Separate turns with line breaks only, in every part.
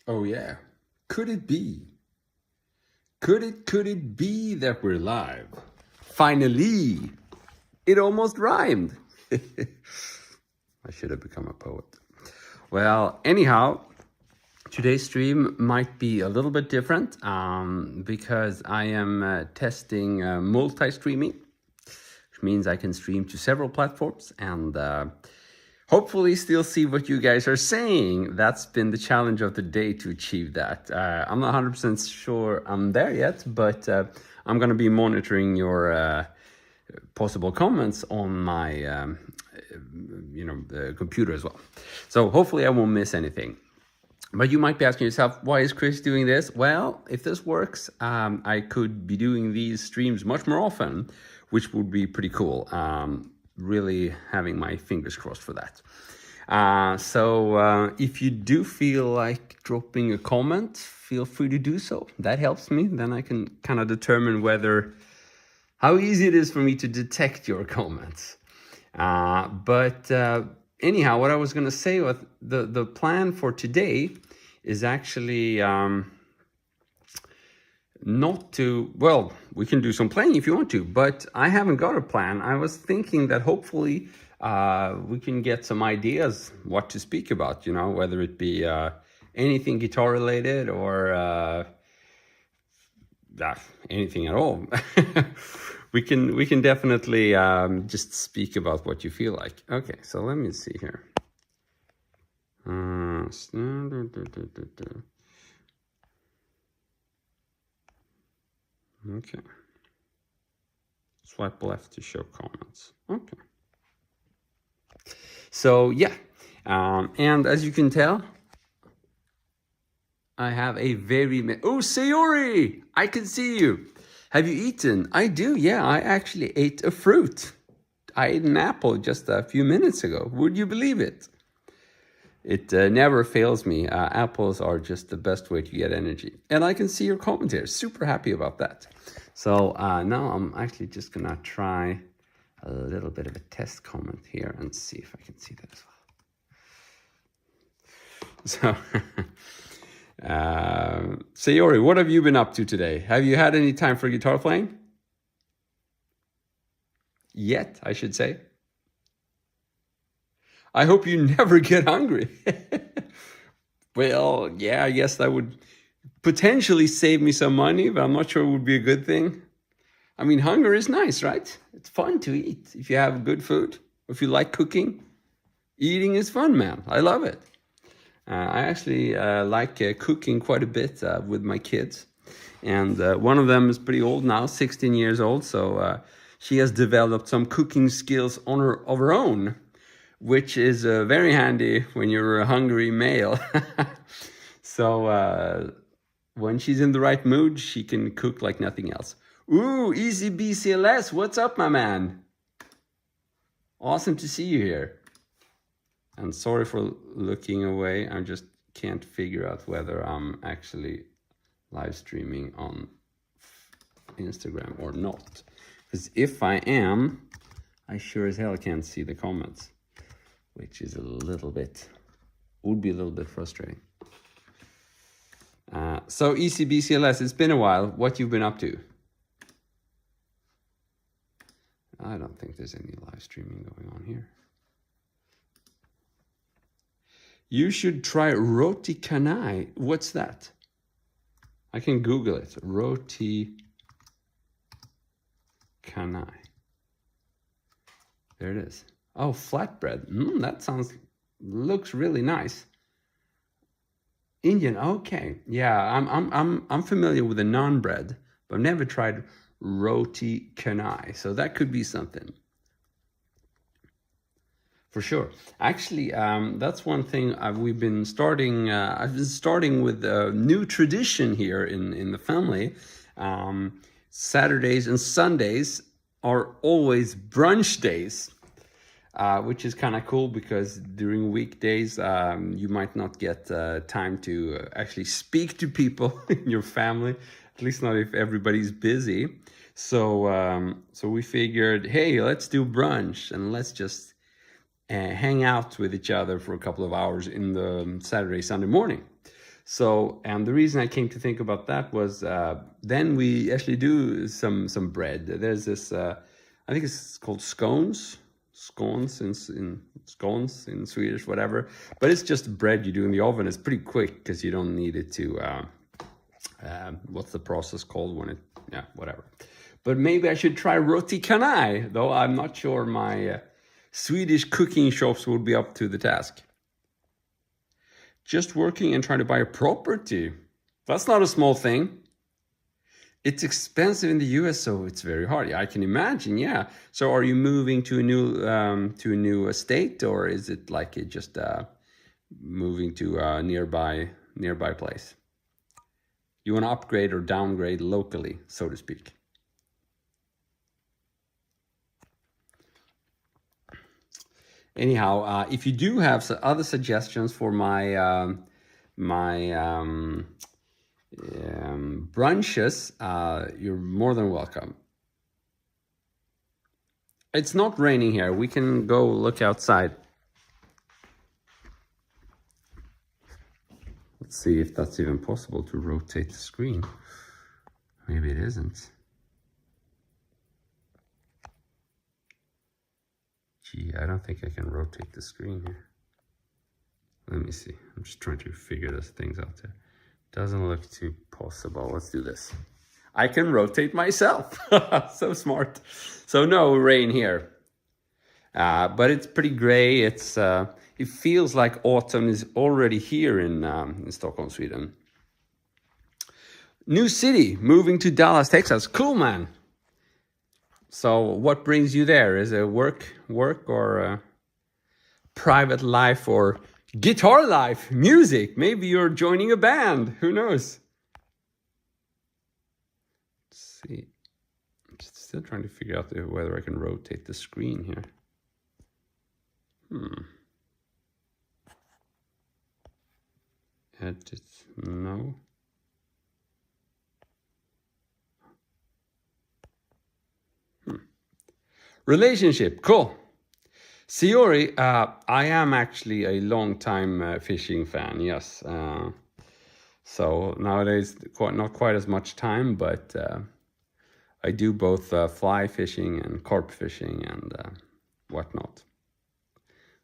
Oh yeah. Could it be? Could it be that we're live? Finally! It almost rhymed. I should have become a poet. Well, anyhow, today's stream might be a little bit different because I am testing multi-streaming, which means I can stream to several platforms and hopefully still see what you guys are saying. That's been the challenge of the day to achieve that. I'm not 100% sure I'm there yet, but I'm going to be monitoring your possible comments on my the computer as well. So hopefully I won't miss anything. But you might be asking yourself, why is Chris doing this? Well, if this works, I could be doing these streams much more often, which would be pretty cool. Really having my fingers crossed for that. So if you do feel like dropping a comment, feel free to do so. That helps me. Then I can kind of determine how easy it is for me to detect your comments. But anyhow, what I was going to say was the plan for today is actually not to, well, we can do some playing if you want to, but I haven't got a plan. I was thinking that hopefully we can get some ideas what to speak about, whether it be anything guitar related or anything at all. we can definitely just speak about what you feel like. Okay, so let me see here. Okay. Swipe left to show comments. Okay. So yeah, and as you can tell, I have a oh, Sayori, I can see you. Have you eaten? I do, yeah, I actually ate a fruit. I ate an apple just a few minutes ago. Would you believe it? It never fails me. Apples are just the best way to get energy. And I can see your comment here. Super happy about that. So now I'm actually just going to try a little bit of a test comment here and see if I can see that as well. So, Sayori, what have you been up to today? Have you had any time for guitar playing? Yet, I should say. I hope you never get hungry. Well, yeah, I guess that would potentially save me some money, but I'm not sure it would be a good thing. I mean, hunger is nice, right? It's fun to eat. If you have good food, if you like cooking, eating is fun, man. I love it. I actually like cooking quite a bit with my kids. And one of them is pretty old now, 16 years old. So she has developed some cooking skills of her own, which is very handy when you're a hungry male. So when she's in the right mood, she can cook like nothing else. Ooh, Easy BCLS, what's up, my man? Awesome to see you here. And sorry for looking away. I just can't figure out whether I'm actually live streaming on Instagram or not. Because if I am, I sure as hell can't see the comments, which is would be a little bit frustrating. So ECBCLS, it's been a while. What you've been up to? I don't think there's any live streaming going on here. You should try roti canai. What's that? I can Google it. Roti canai. There it is. Oh, flatbread. That looks really nice. Indian. Okay. Yeah, I'm familiar with the naan bread, but I've never tried roti canai. So that could be something. For sure. Actually, that's one thing we've been starting. I've been starting with a new tradition here in the family. Saturdays and Sundays are always brunch days, which is kind of cool because during weekdays you might not get time to actually speak to people in your family. At least not if everybody's busy. So we figured, hey, let's do brunch and let's just hang out with each other for a couple of hours in the Saturday, Sunday morning. So, and the reason I came to think about that was then we actually do some bread. There's this, I think it's called scones in Swedish, whatever. But it's just bread you do in the oven. It's pretty quick because you don't need it to, what's the process called when it, yeah, whatever. But maybe I should try roti canai, though I'm not sure my Swedish cooking shops would be up to the task. Just working and trying to buy a property. That's not a small thing. It's expensive in the US, so it's very hard. Yeah, I can imagine, yeah. So are you moving to a new estate, or is it like it just moving to a nearby place? You want to upgrade or downgrade locally, so to speak. Anyhow, if you do have some other suggestions for my brunches, you're more than welcome. It's not raining here. We can go look outside. Let's see if that's even possible to rotate the screen. Maybe it isn't. Gee, I don't think I can rotate the screen here. Let me see. I'm just trying to figure those things out there. Doesn't look too possible. Let's do this. I can rotate myself. So smart. So no rain here. But it's pretty gray. It feels like autumn is already here in Stockholm, Sweden. New city, moving to Dallas, Texas. Cool, man. So what brings you there? Is it work or private life or guitar life, music? Maybe you're joining a band. Who knows? Let's see. I'm still trying to figure out whether I can rotate the screen here. Edit, no. Relationship, cool. Siori, I am actually a long-time fishing fan, yes. So nowadays, not quite as much time, but I do both fly fishing and carp fishing and whatnot.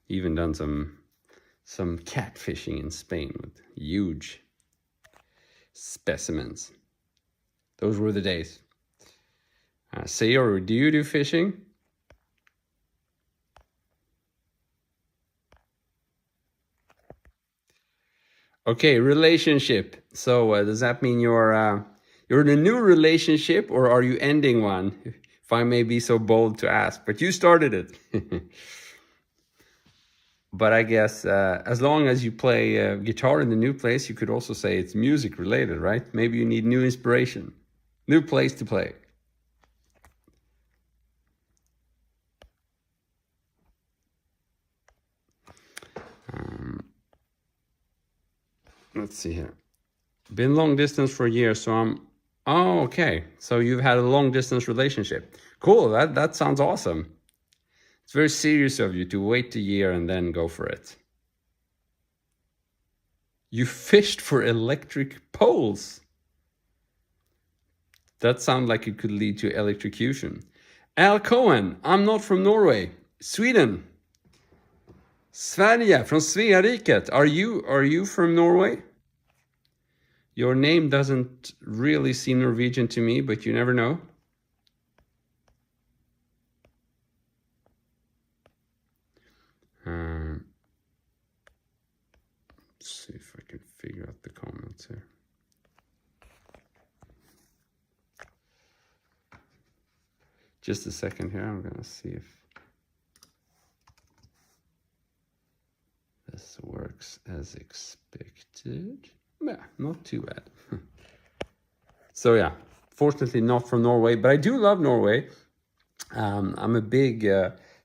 Even done some cat fishing in Spain with huge specimens. Those were the days. Siori, do you do fishing? Okay, relationship. So does that mean you're in a new relationship, or are you ending one? If I may be so bold to ask, but you started it. But I guess as long as you play guitar in the new place, you could also say it's music related, right? Maybe you need new inspiration, new place to play. Let's see here. Been long distance for a year, so oh, okay. So you've had a long distance relationship. Cool, that sounds awesome. It's very serious of you to wait a year and then go for it. You fished for electric poles. That sounds like it could lead to electrocution. Al Cohen, I'm not from Norway. Sweden. Sverige, from Sveriket. Are you from Norway? Your name doesn't really seem Norwegian to me, but you never know. Let's see if I can figure out the comments here. Just a second here. I'm gonna see if this works as expected. Yeah, not too bad. So yeah, fortunately not from Norway, but I do love Norway. I'm a big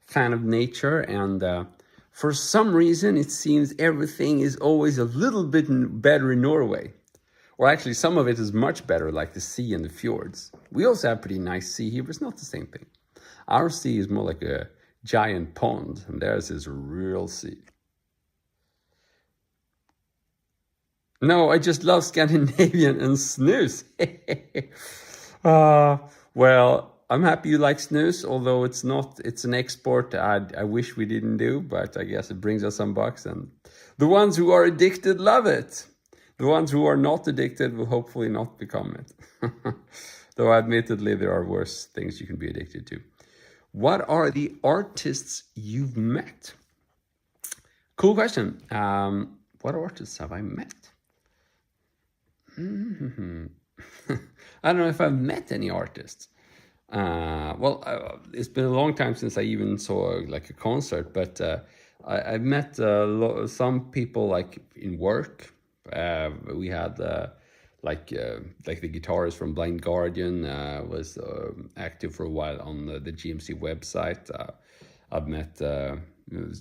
fan of nature, and for some reason it seems everything is always a little bit better in Norway. Or actually some of it is much better, like the sea and the fjords. We also have pretty nice sea here, but it's not the same thing. Our sea is more like a giant pond, and theirs is a real sea. No, I just love Scandinavian and snus. Well, I'm happy you like snus, although it's an export I wish we didn't do, but I guess it brings us some bucks, and the ones who are addicted love it. The ones who are not addicted will hopefully not become it. Though admittedly, there are worse things you can be addicted to. What are the artists you've met? Cool question. What artists have I met? I don't know if I've met any artists. It's been a long time since I even saw like a concert, but I've met some people like in work. We had like the guitarist from Blind Guardian was active for a while on the GMC website. I've met,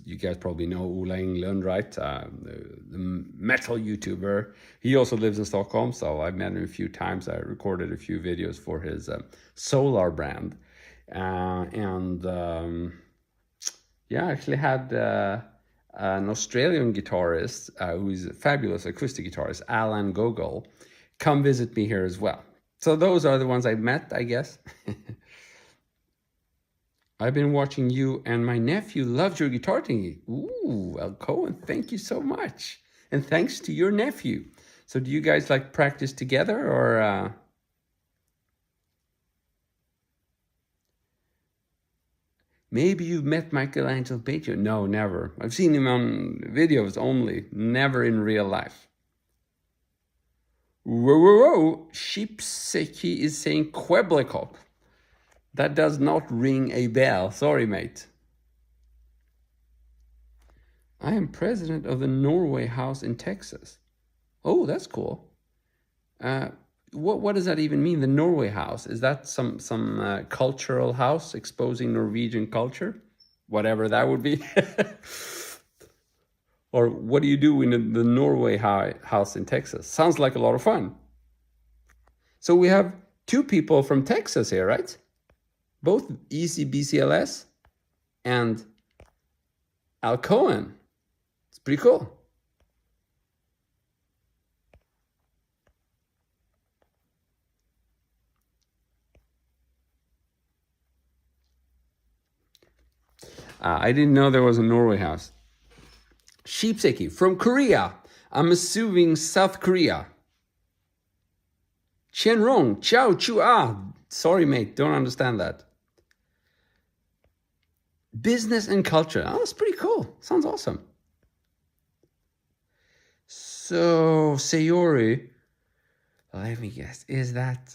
you guys probably know Ola Englund, right? The metal YouTuber. He also lives in Stockholm, so I've met him a few times. I recorded a few videos for his Solar brand. I actually had an Australian guitarist who's a fabulous acoustic guitarist, Alan Gogol, come visit me here as well. So those are the ones I've met, I guess. I've been watching you and my nephew loved your guitar thingy. Ooh, well, Cohen, thank you so much. And thanks to your nephew. So do you guys like practice together or... Maybe you've met Michelangelo Pacho. No, never. I've seen him on videos only, never in real life. Whoa. Sheepseki is saying Queblecop. That does not ring a bell. Sorry, mate. I am president of the Norway House in Texas. Oh, that's cool. What does that even mean, the Norway House? Is that some cultural house exposing Norwegian culture? Whatever that would be. Or what do you do in the Norway House in Texas? Sounds like a lot of fun. So we have two people from Texas here, right? Both ECBCLS and Al Cohen. It's pretty cool. I didn't know there was a Norway House. Sheepseki from Korea. I'm assuming South Korea. Chenrong, Chao Chua. Sorry, mate, don't understand that. Business and culture. Oh, that's pretty cool. Sounds awesome. So, Sayori, let me guess, is that...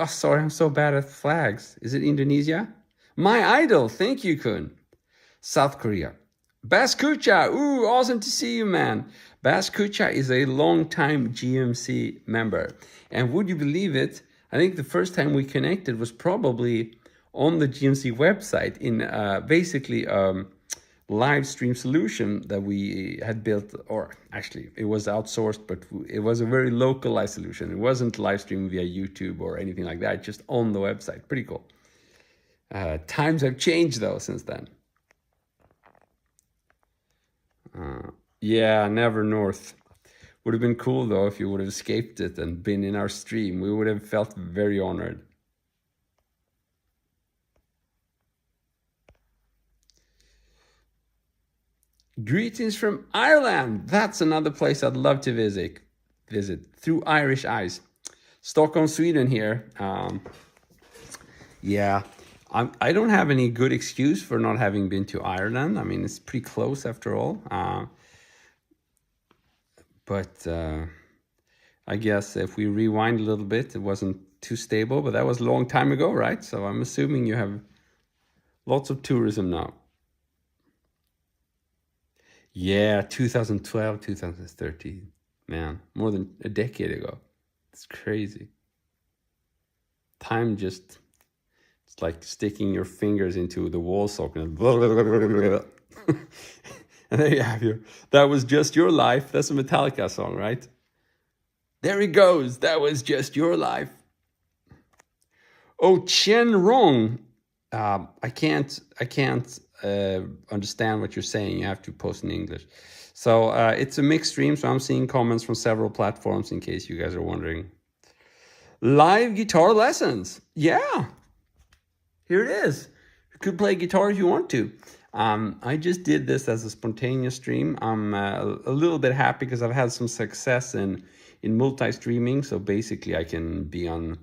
sorry, I'm so bad at flags. Is it Indonesia? My idol, thank you, Kun. South Korea. Bas Kucha, ooh, awesome to see you, man. Bas Kucha is a long-time GMC member. And would you believe it? I think the first time we connected was probably on the GMC website in basically live stream solution that we had built, or actually it was outsourced, but it was a very localized solution. It wasn't live stream via YouTube or anything like that, just on the website. Pretty cool. Times have changed though since then. Yeah, never north. Would have been cool though if you would have escaped it and been in our stream. We would have felt very honored. Greetings from Ireland. That's another place I'd love to visit through Irish eyes. Stockholm, Sweden here. Yeah, I don't have any good excuse for not having been to Ireland. I mean, it's pretty close after all. But I guess if we rewind a little bit, it wasn't too stable, but that was a long time ago, right? So I'm assuming you have lots of tourism now. Yeah, 2012, 2013. Man, more than a decade ago. It's crazy. Time just, it's like sticking your fingers into the wall socket and blah, blah, blah, blah, blah. And there you have that was just your life. That's a Metallica song, right? There it goes. That was just your life. Oh, Chen Rong. I can't understand what you're saying, you have to post in English. So it's a mixed stream, so I'm seeing comments from several platforms in case you guys are wondering. Live guitar lessons. Yeah, here it is. You could play guitar if you want to. I just did this as a spontaneous stream. I'm a little bit happy because I've had some success in multi-streaming. So basically I can be on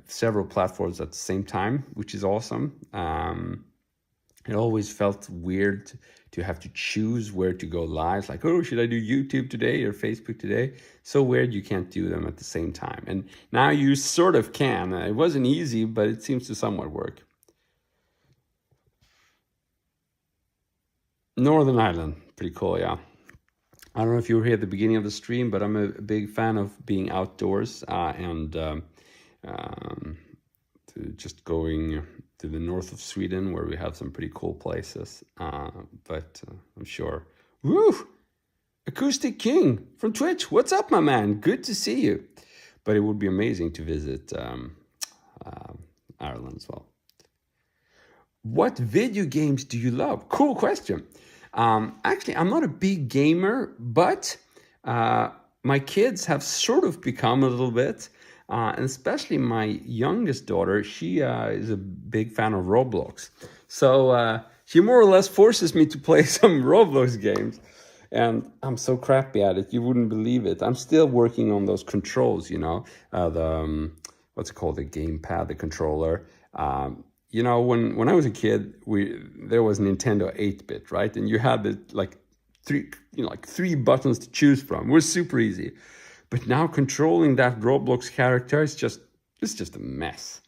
several platforms at the same time, which is awesome. It always felt weird to have to choose where to go live. Like, oh, should I do YouTube today or Facebook today? So weird you can't do them at the same time. And now you sort of can. It wasn't easy, but it seems to somewhat work. Northern Ireland, pretty cool, yeah. I don't know if you were here at the beginning of the stream, but I'm a big fan of being outdoors and to just going to the north of Sweden where we have some pretty cool places. But I'm sure. Woo! Acoustic King from Twitch. What's up, my man? Good to see you. But it would be amazing to visit Ireland as well. What video games do you love? Cool question. Actually, I'm not a big gamer, but my kids have sort of become a little bit. And especially my youngest daughter, she is a big fan of Roblox. So she more or less forces me to play some Roblox games. And I'm so crappy at it, you wouldn't believe it. I'm still working on those controls, you know, what's it called, the gamepad, the controller. You know, when I was a kid, there was Nintendo 8-bit, right? And you had three buttons to choose from. It was super easy. But now controlling that Roblox character is just a mess.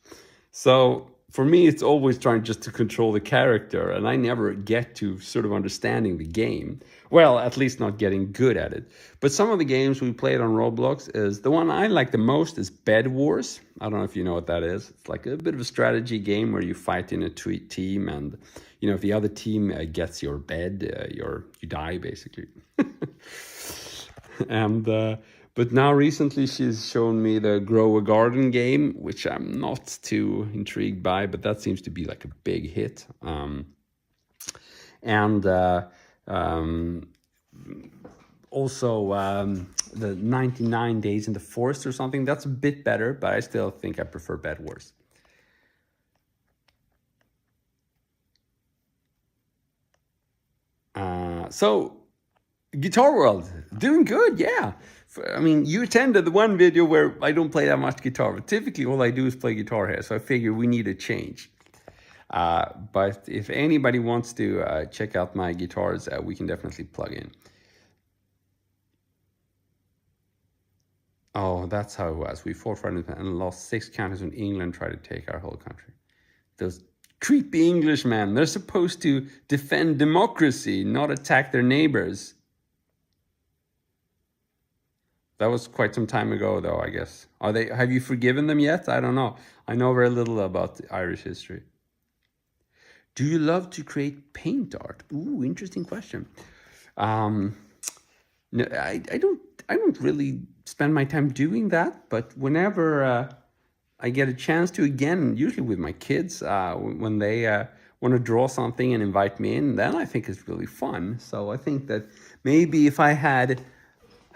So for me, it's always trying just to control the character, and I never get to sort of understanding the game. Well, at least not getting good at it. But some of the games we played on Roblox is the one I like the most is Bed Wars. I don't know if you know what that is. It's like a bit of a strategy game where you fight in a team, and you know if the other team gets your bed, you die basically. And but now recently she's shown me the Grow a Garden game, which I'm not too intrigued by, but that seems to be like a big hit. Also the 99 Days in the Forest or something, that's a bit better, but I still think I prefer Bed Wars. So Guitar World, doing good, yeah. I mean, you attended the one video where I don't play that much guitar, but typically all I do is play guitar here, so I figure we need a change. But if anybody wants to check out my guitars, we can definitely plug in. Oh, that's how it was. We fought for it and lost 6 counties when England tried to take our whole country. Those creepy Englishmen, they're supposed to defend democracy, not attack their neighbors. That was quite some time ago, though, I guess. Have you forgiven them yet? I don't know. I know very little about Irish history. Do you love to create paint art? Ooh, interesting question. No, I don't really spend my time doing that, but whenever I get a chance to, again, usually with my kids, when they want to draw something and invite me in, then I think it's really fun. So I think that maybe if I had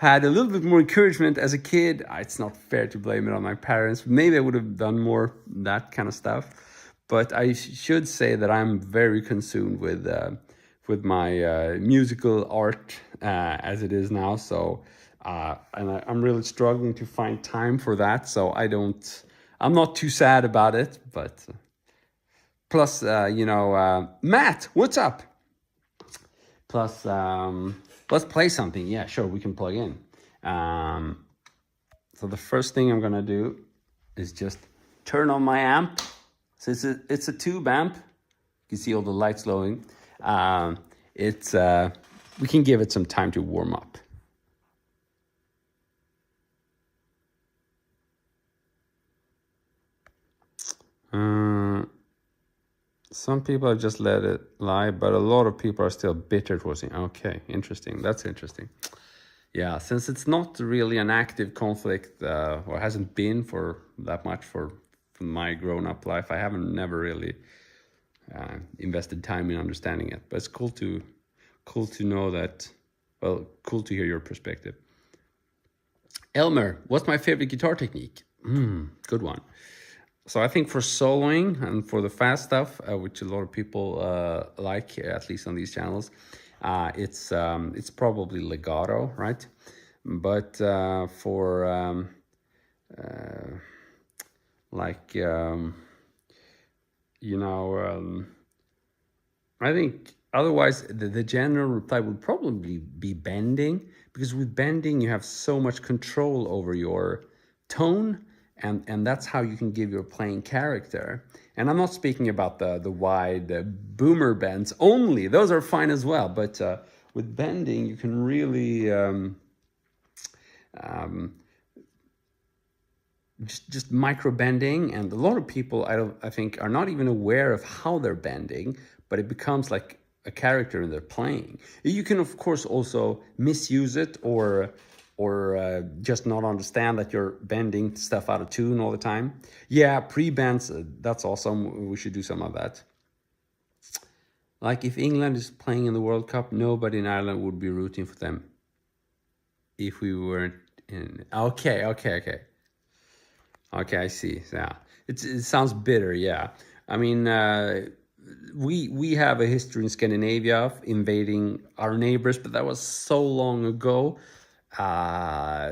a little bit more encouragement as a kid, it's not fair to blame it on my parents. Maybe I would have done more that kind of stuff. But I should say that I'm very consumed with my musical art as it is now. So, and I'm really struggling to find time for that. So I'm not too sad about it. But plus, Matt, what's up? Plus, let's play something. Yeah, sure, we can plug in. So the first thing I'm gonna do is just turn on my amp. So it's a tube amp. You can see all the lights glowing. We can give it some time to warm up. Some people have just let it lie, but a lot of people are still bitter towards it. Okay, interesting. That's interesting. Yeah, since it's not really an active conflict, or hasn't been for that much for my grown-up life, I haven't never really invested time in understanding it. But it's cool to know that. Well, cool to hear your perspective. Elmer, what's my favorite guitar technique? Good one. So I think for soloing and for the fast stuff, which a lot of people like, at least on these channels, it's probably legato, right? But for I think otherwise the general reply would probably be bending, because with bending you have so much control over your tone, and that's how you can give your playing character. And I'm not speaking about the wide boomer bends only; those are fine as well. But with bending, you can really just micro bending, and a lot of people I think are not even aware of how they're bending, but it becomes like a character in their playing. You can of course also misuse it or just not understand that you're bending stuff out of tune all the time. Yeah, pre-bends, that's awesome. We should do some of that. Like if England is playing in the World Cup, nobody in Ireland would be rooting for them if we weren't in. Okay, I see. Yeah, it sounds bitter. Yeah, I mean, we have a history in Scandinavia of invading our neighbors, but that was so long ago. I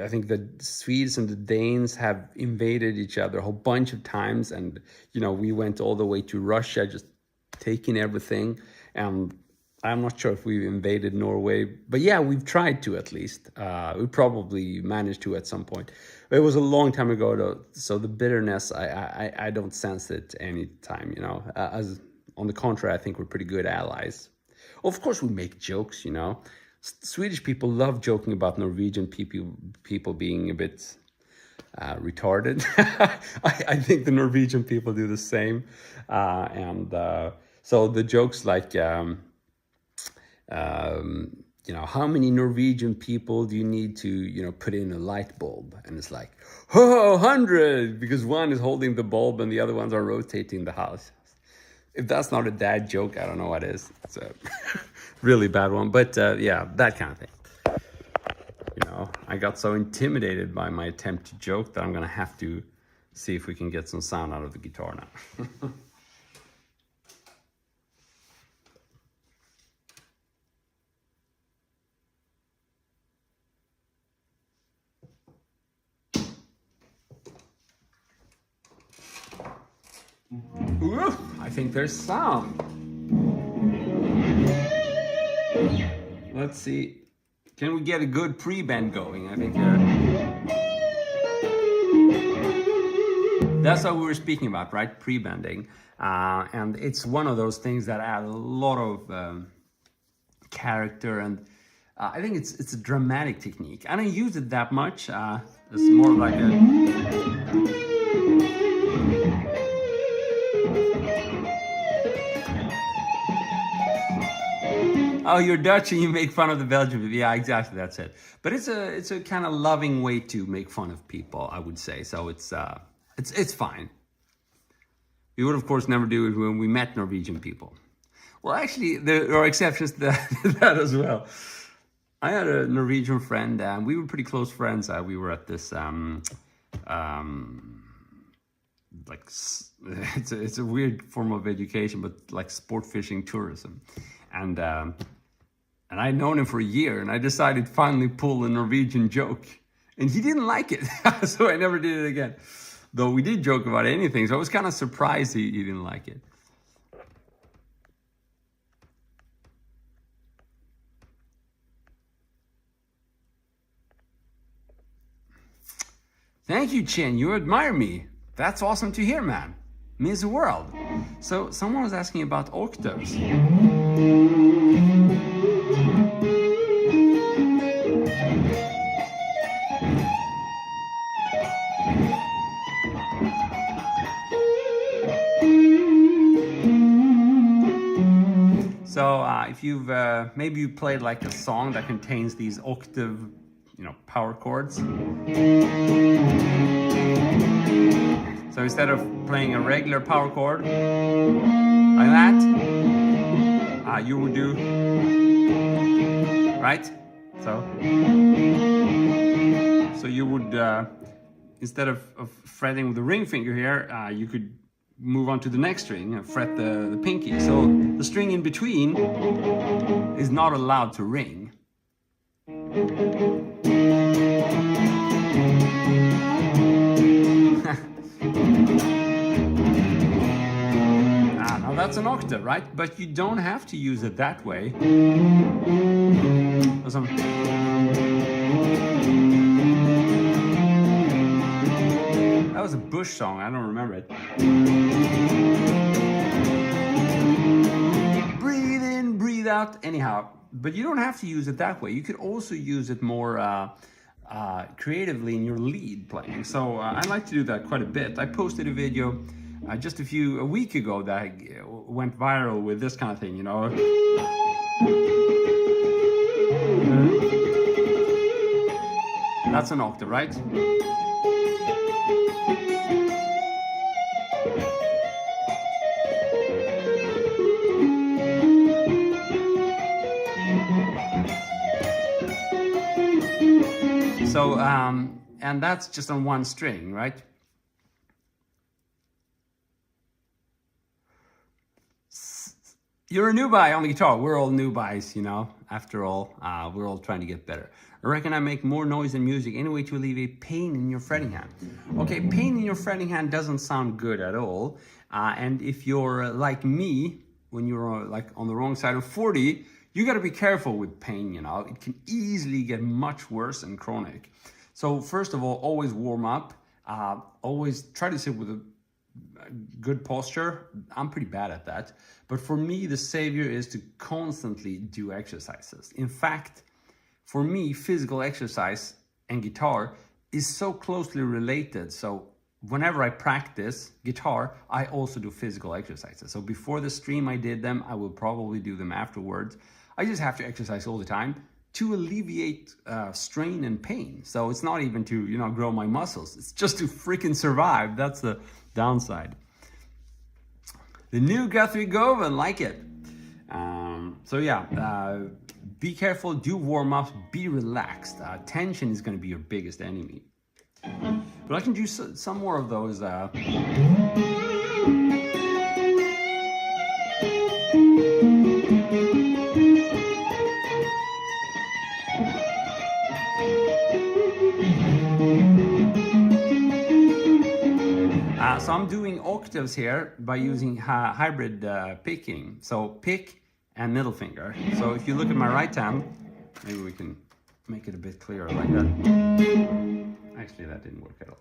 think the Swedes and the Danes have invaded each other a whole bunch of times, and we went all the way to Russia, just taking everything. And I'm not sure if we've invaded Norway, but yeah, we've tried to at least. We probably managed to at some point. It was a long time ago, though, so the bitterness, I don't sense it any time, As on the contrary, I think we're pretty good allies. Of course, we make jokes, Swedish people love joking about Norwegian people being a bit retarded. I think the Norwegian people do the same. So the jokes like, how many Norwegian people do you need to, put in a light bulb? And it's like, 100, because one is holding the bulb and the other ones are rotating the house. If that's not a dad joke, I don't know what is. It's a really bad one. But yeah, that kind of thing. I got so intimidated by my attempt to joke that I'm going to have to see if we can get some sound out of the guitar now. Ooh, I think there's sound. Let's see. Can we get a good pre-bend going? I think that's what we were speaking about, right? Pre-bending. And it's one of those things that add a lot of character, and I think it's a dramatic technique. I don't use it that much. It's more like a... Oh, you're Dutch and you make fun of the Belgian people. Yeah, exactly, that's it. But it's a kind of loving way to make fun of people, I would say. So it's fine. We would, of course, never do it when we met Norwegian people. Well, actually, there are exceptions to that as well. I had a Norwegian friend, and we were pretty close friends. We were at this it's a weird form of education, but like sport fishing tourism, and I'd known him for a year, and I decided to finally pull a Norwegian joke, and he didn't like it, so I never did it again. Though we did joke about anything, so I was kind of surprised he didn't like it. Thank you, Chin. You admire me. That's awesome to hear, man. Means the world. So someone was asking about octaves. So if you've maybe you played like a song that contains these octave, power chords. So instead of playing a regular power chord like that, you would do, right? So you would, instead of fretting with the ring finger here, you could move on to the next string and fret the pinky. So the string in between is not allowed to ring. Now that's an octave, right? But you don't have to use it that way. That was a Bush song, I don't remember it. Breathe in, breathe out, anyhow. But you don't have to use it that way. You could also use it more creatively in your lead playing. So I like to do that quite a bit. I posted a video just a week ago that went viral with this kind of thing, you know. That's an octave, right? So, and that's just on one string, right? You're a newbie on the guitar. We're all newbies, you know. After all, we're all trying to get better. I reckon I make more noise in music anyway to alleviate pain in your fretting hand. Okay, pain in your fretting hand doesn't sound good at all. And if you're like me, when you're like on the wrong side of 40, you got to be careful with pain, you know. It can easily get much worse and chronic. So first of all, always warm up. Always try to sit with a good posture. I'm pretty bad at that. But for me, the savior is to constantly do exercises. In fact, for me, physical exercise and guitar is so closely related. So whenever I practice guitar, I also do physical exercises. So before the stream I did them, I will probably do them afterwards. I just have to exercise all the time to alleviate strain and pain. So it's not even to, you know, grow my muscles. It's just to freaking survive. That's the downside. The new Guthrie Govan, like it. So yeah, be careful, do warm-ups, be relaxed. Tension is going to be your biggest enemy. But I can do some more of those. So I'm doing octaves here by using hybrid picking. So pick and middle finger. So if you look at my right hand, maybe we can make it a bit clearer like that. Actually, that didn't work at all.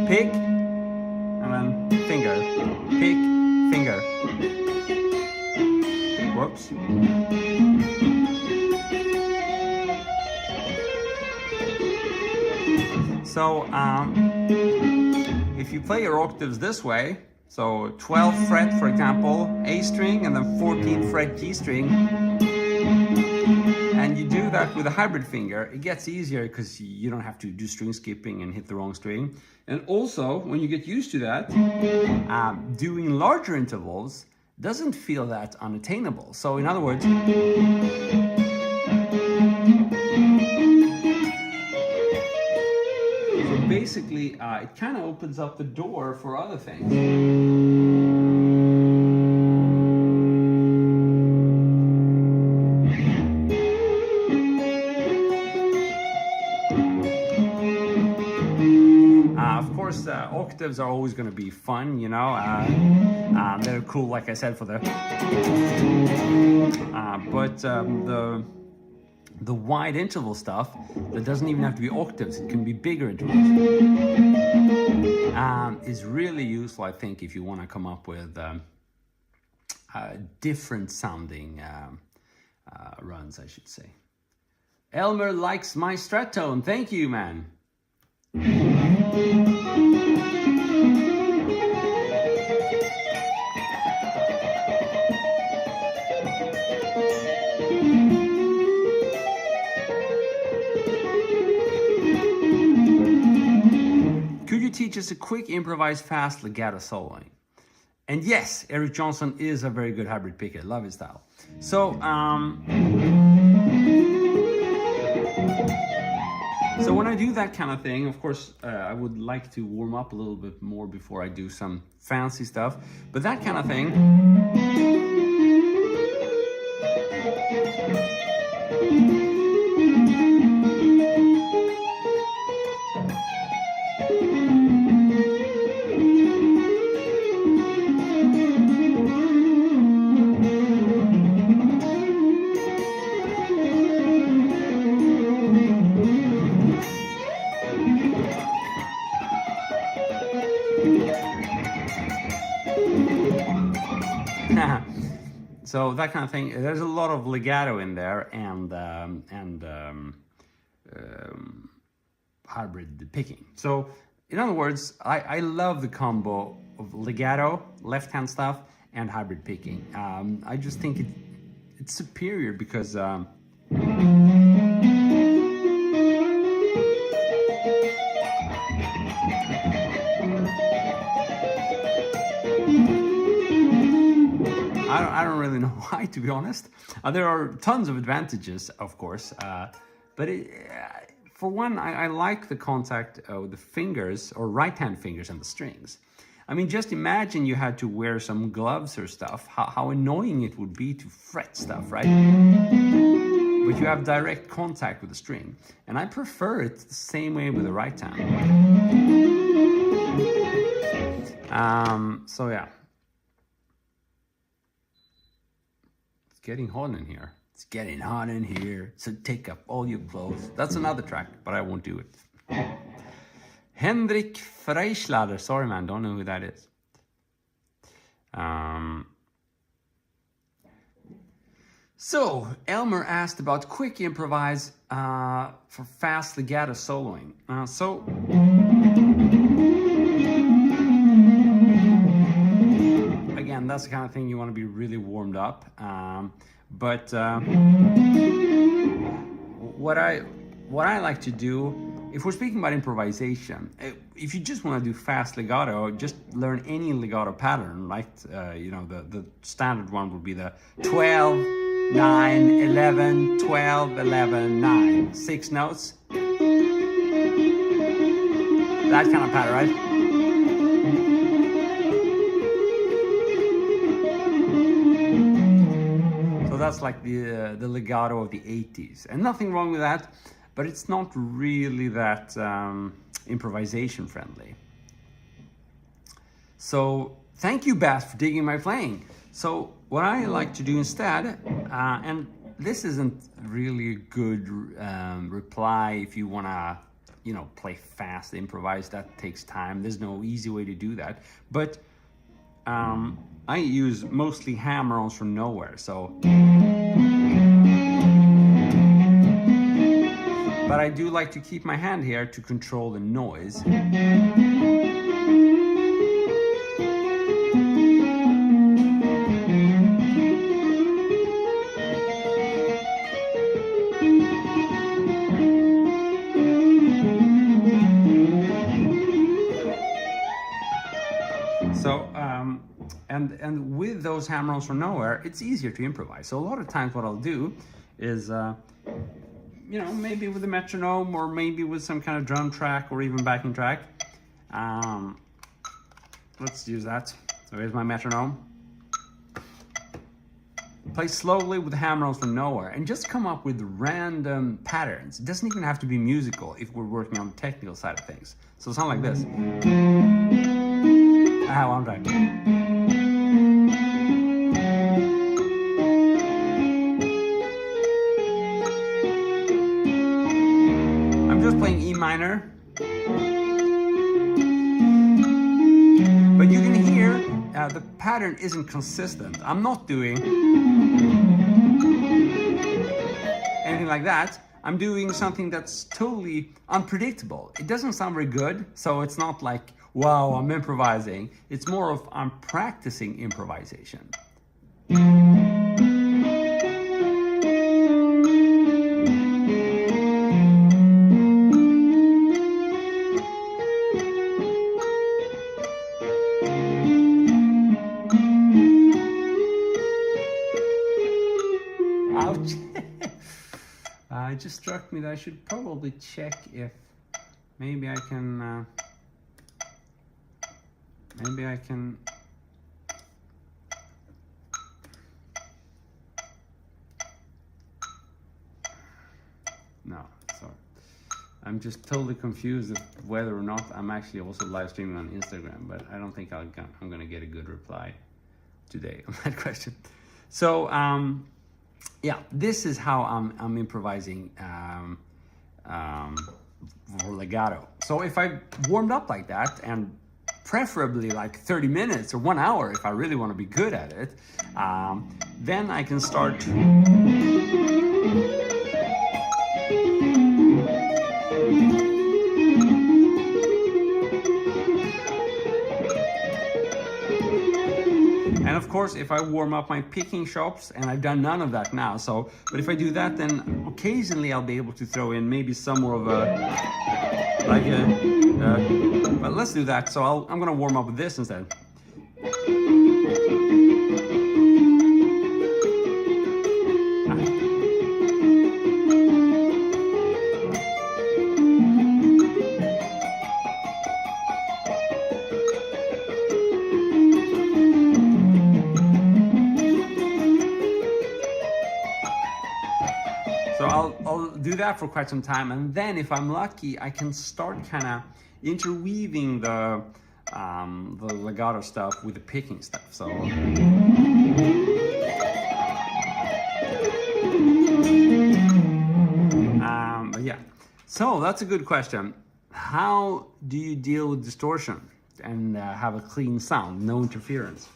Pick and then finger. Pick, finger. Whoops. So if you play your octaves this way, so 12th fret, for example, A string, and then 14th fret G string, and you do that with a hybrid finger, it gets easier because you don't have to do string skipping and hit the wrong string. And also, when you get used to that, doing larger intervals doesn't feel that unattainable. So in other words, basically, it kind of opens up the door for other things. Of course, octaves are always going to be fun, you know. They're cool, like I said, for the... The wide interval stuff, that doesn't even have to be octaves, it can be bigger intervals, is really useful, I think, if you want to come up with different sounding runs, I should say. Elmer likes my strat tone. Thank you, man. just a quick improvised fast legato soloing. And yes, Eric Johnson is a very good hybrid picker. Love his style. So, so when I do that kind of thing, of course, I would like to warm up a little bit more before I do some fancy stuff. But that kind of thing. So that kind of thing. There's a lot of legato in there and hybrid picking. So in other words, I love the combo of legato, left-hand stuff, and hybrid picking. I just think it's superior because I don't really know why, to be honest. There are tons of advantages, of course, but for one, I like the contact of the fingers, or right-hand fingers, and the strings. I mean, just imagine you had to wear some gloves or stuff, how annoying it would be to fret stuff, right? But you have direct contact with the string, and I prefer it the same way with the right hand. So yeah. Getting hot in here. It's getting hot in here, so take up all your clothes. That's another track, but I won't do it. Hendrik Freischlader. Sorry, man, don't know who that is. So, Elmer asked about quick improvise for fast legato soloing. Again, that's the kind of thing you want to be really warmed up. But what I like to do, if we're speaking about improvisation, if you just want to do fast legato, just learn any legato pattern, right? You know, the standard one would be the 12, 9, 11, 12, 11, 9. 6 notes. That kind of pattern, right? That's like the legato of the 80s, and nothing wrong with that, but it's not really that improvisation friendly. So thank you, Beth, for digging my playing. So what I like to do instead, and this isn't really a good reply if you want to, you know, play fast, improvise. That takes time. There's no easy way to do that, but I use mostly hammer-ons from nowhere, so. But I do like to keep my hand here to control the noise. So, and with those hammer-ons from nowhere, it's easier to improvise. So a lot of times what I'll do is, you know, maybe with a metronome, or maybe with some kind of drum track, or even backing track. Let's use that. So here's my metronome. Play slowly with hammer-ons from nowhere, and just come up with random patterns. It doesn't even have to be musical if we're working on the technical side of things. So something like this. One track. I'm just playing E minor. But you can hear the pattern isn't consistent. I'm not doing anything like that. I'm doing something that's totally unpredictable. It doesn't sound very good, so it's not like, wow, I'm improvising. It's more of I'm practicing improvisation. Ouch. It just struck me that I should probably check if maybe I can. No, sorry. I'm just totally confused of whether or not I'm actually also live streaming on Instagram, but I don't think I'm gonna get a good reply today on that question. So yeah, this is how I'm improvising for legato. So if I warmed up like that, and preferably like 30 minutes or 1 hour if I really want to be good at it, then I can start and of course, if I warm up my picking chops, and I've done none of that now, so, but if I do that, then occasionally I'll be able to throw in maybe some more of but let's do that. So I'm gonna warm up with this instead. So I'll do that for quite some time, and then if I'm lucky, I can start kind of interweaving the legato stuff with the picking stuff. So but yeah, so that's a good question. How do you deal with distortion and have a clean sound, no interference?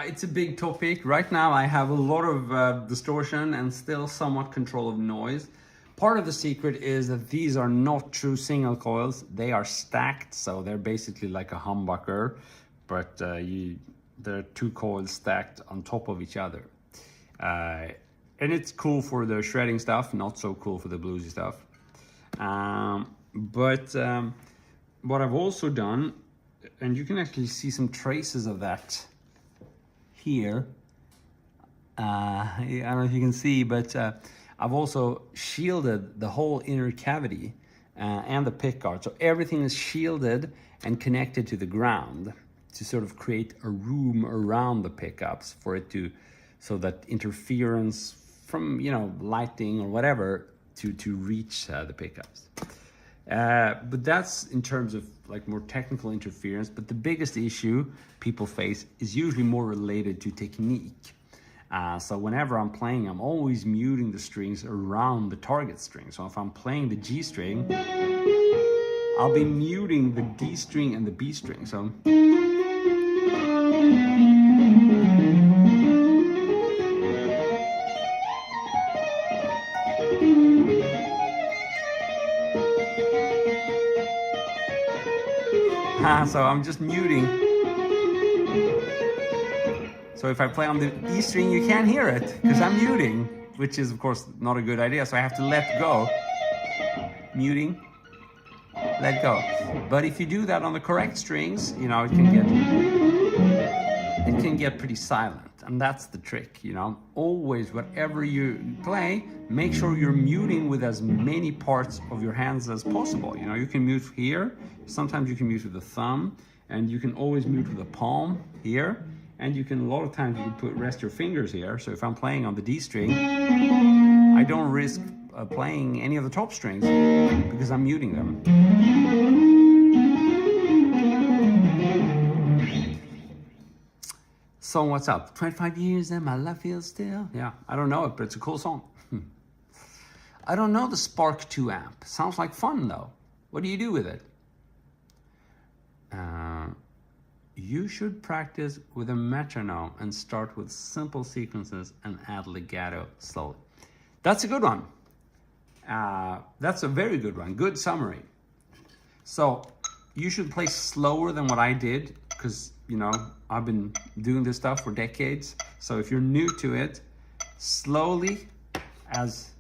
It's a big topic. Right now I have a lot of distortion and still somewhat control of noise. Part of the secret is that these are not true single coils. They are stacked, so they're basically like a humbucker, but they're two coils stacked on top of each other. And it's cool for the shredding stuff, not so cool for the bluesy stuff. But what I've also done, and you can actually see some traces of that here. I don't know if you can see, but I've also shielded the whole inner cavity and the pickguard. So everything is shielded and connected to the ground to sort of create a room around the pickups for it to, so that interference from, you know, lighting or whatever to reach the pickups. But that's in terms of like more technical interference. But the biggest issue people face is usually more related to technique. So whenever I'm playing, I'm always muting the strings around the target string. So if I'm playing the G string, I'll be muting the D string and the B string. So so I'm just muting. So if I play on the E string, you can't hear it because I'm muting, which is of course not a good idea. So I have to let go. Muting, let go. But if you do that on the correct strings, you know, it can get pretty silent. And that's the trick, you know. Always, whatever you play, make sure you're muting with as many parts of your hands as possible. You know, you can mute here. Sometimes you can mute with the thumb, and you can always mute with the palm here. And you can, a lot of times you can rest your fingers here. So if I'm playing on the D string, I don't risk playing any of the top strings because I'm muting them. So what's up? 25 years and my life feels still. Yeah, I don't know it, but it's a cool song. I don't know the Spark 2 amp. Sounds like fun though. What do you do with it? You should practice with a metronome and start with simple sequences and add legato slowly. That's a good one. That's a very good one. Good summary. So you should play slower than what I did because, you know, I've been doing this stuff for decades. So if you're new to it, slowly as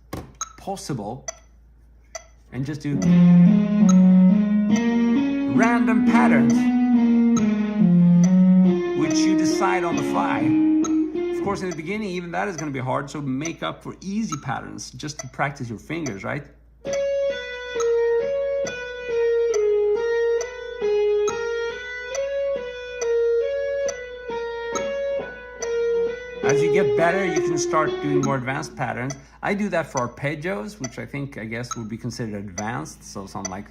possible and just do random patterns which you decide on the fly. of course, in the beginning, even that is going to be hard. So make up for easy patterns just to practice your fingers, right? As you get better, you can start doing more advanced patterns. I do that for arpeggios, which I guess would be considered advanced. So something like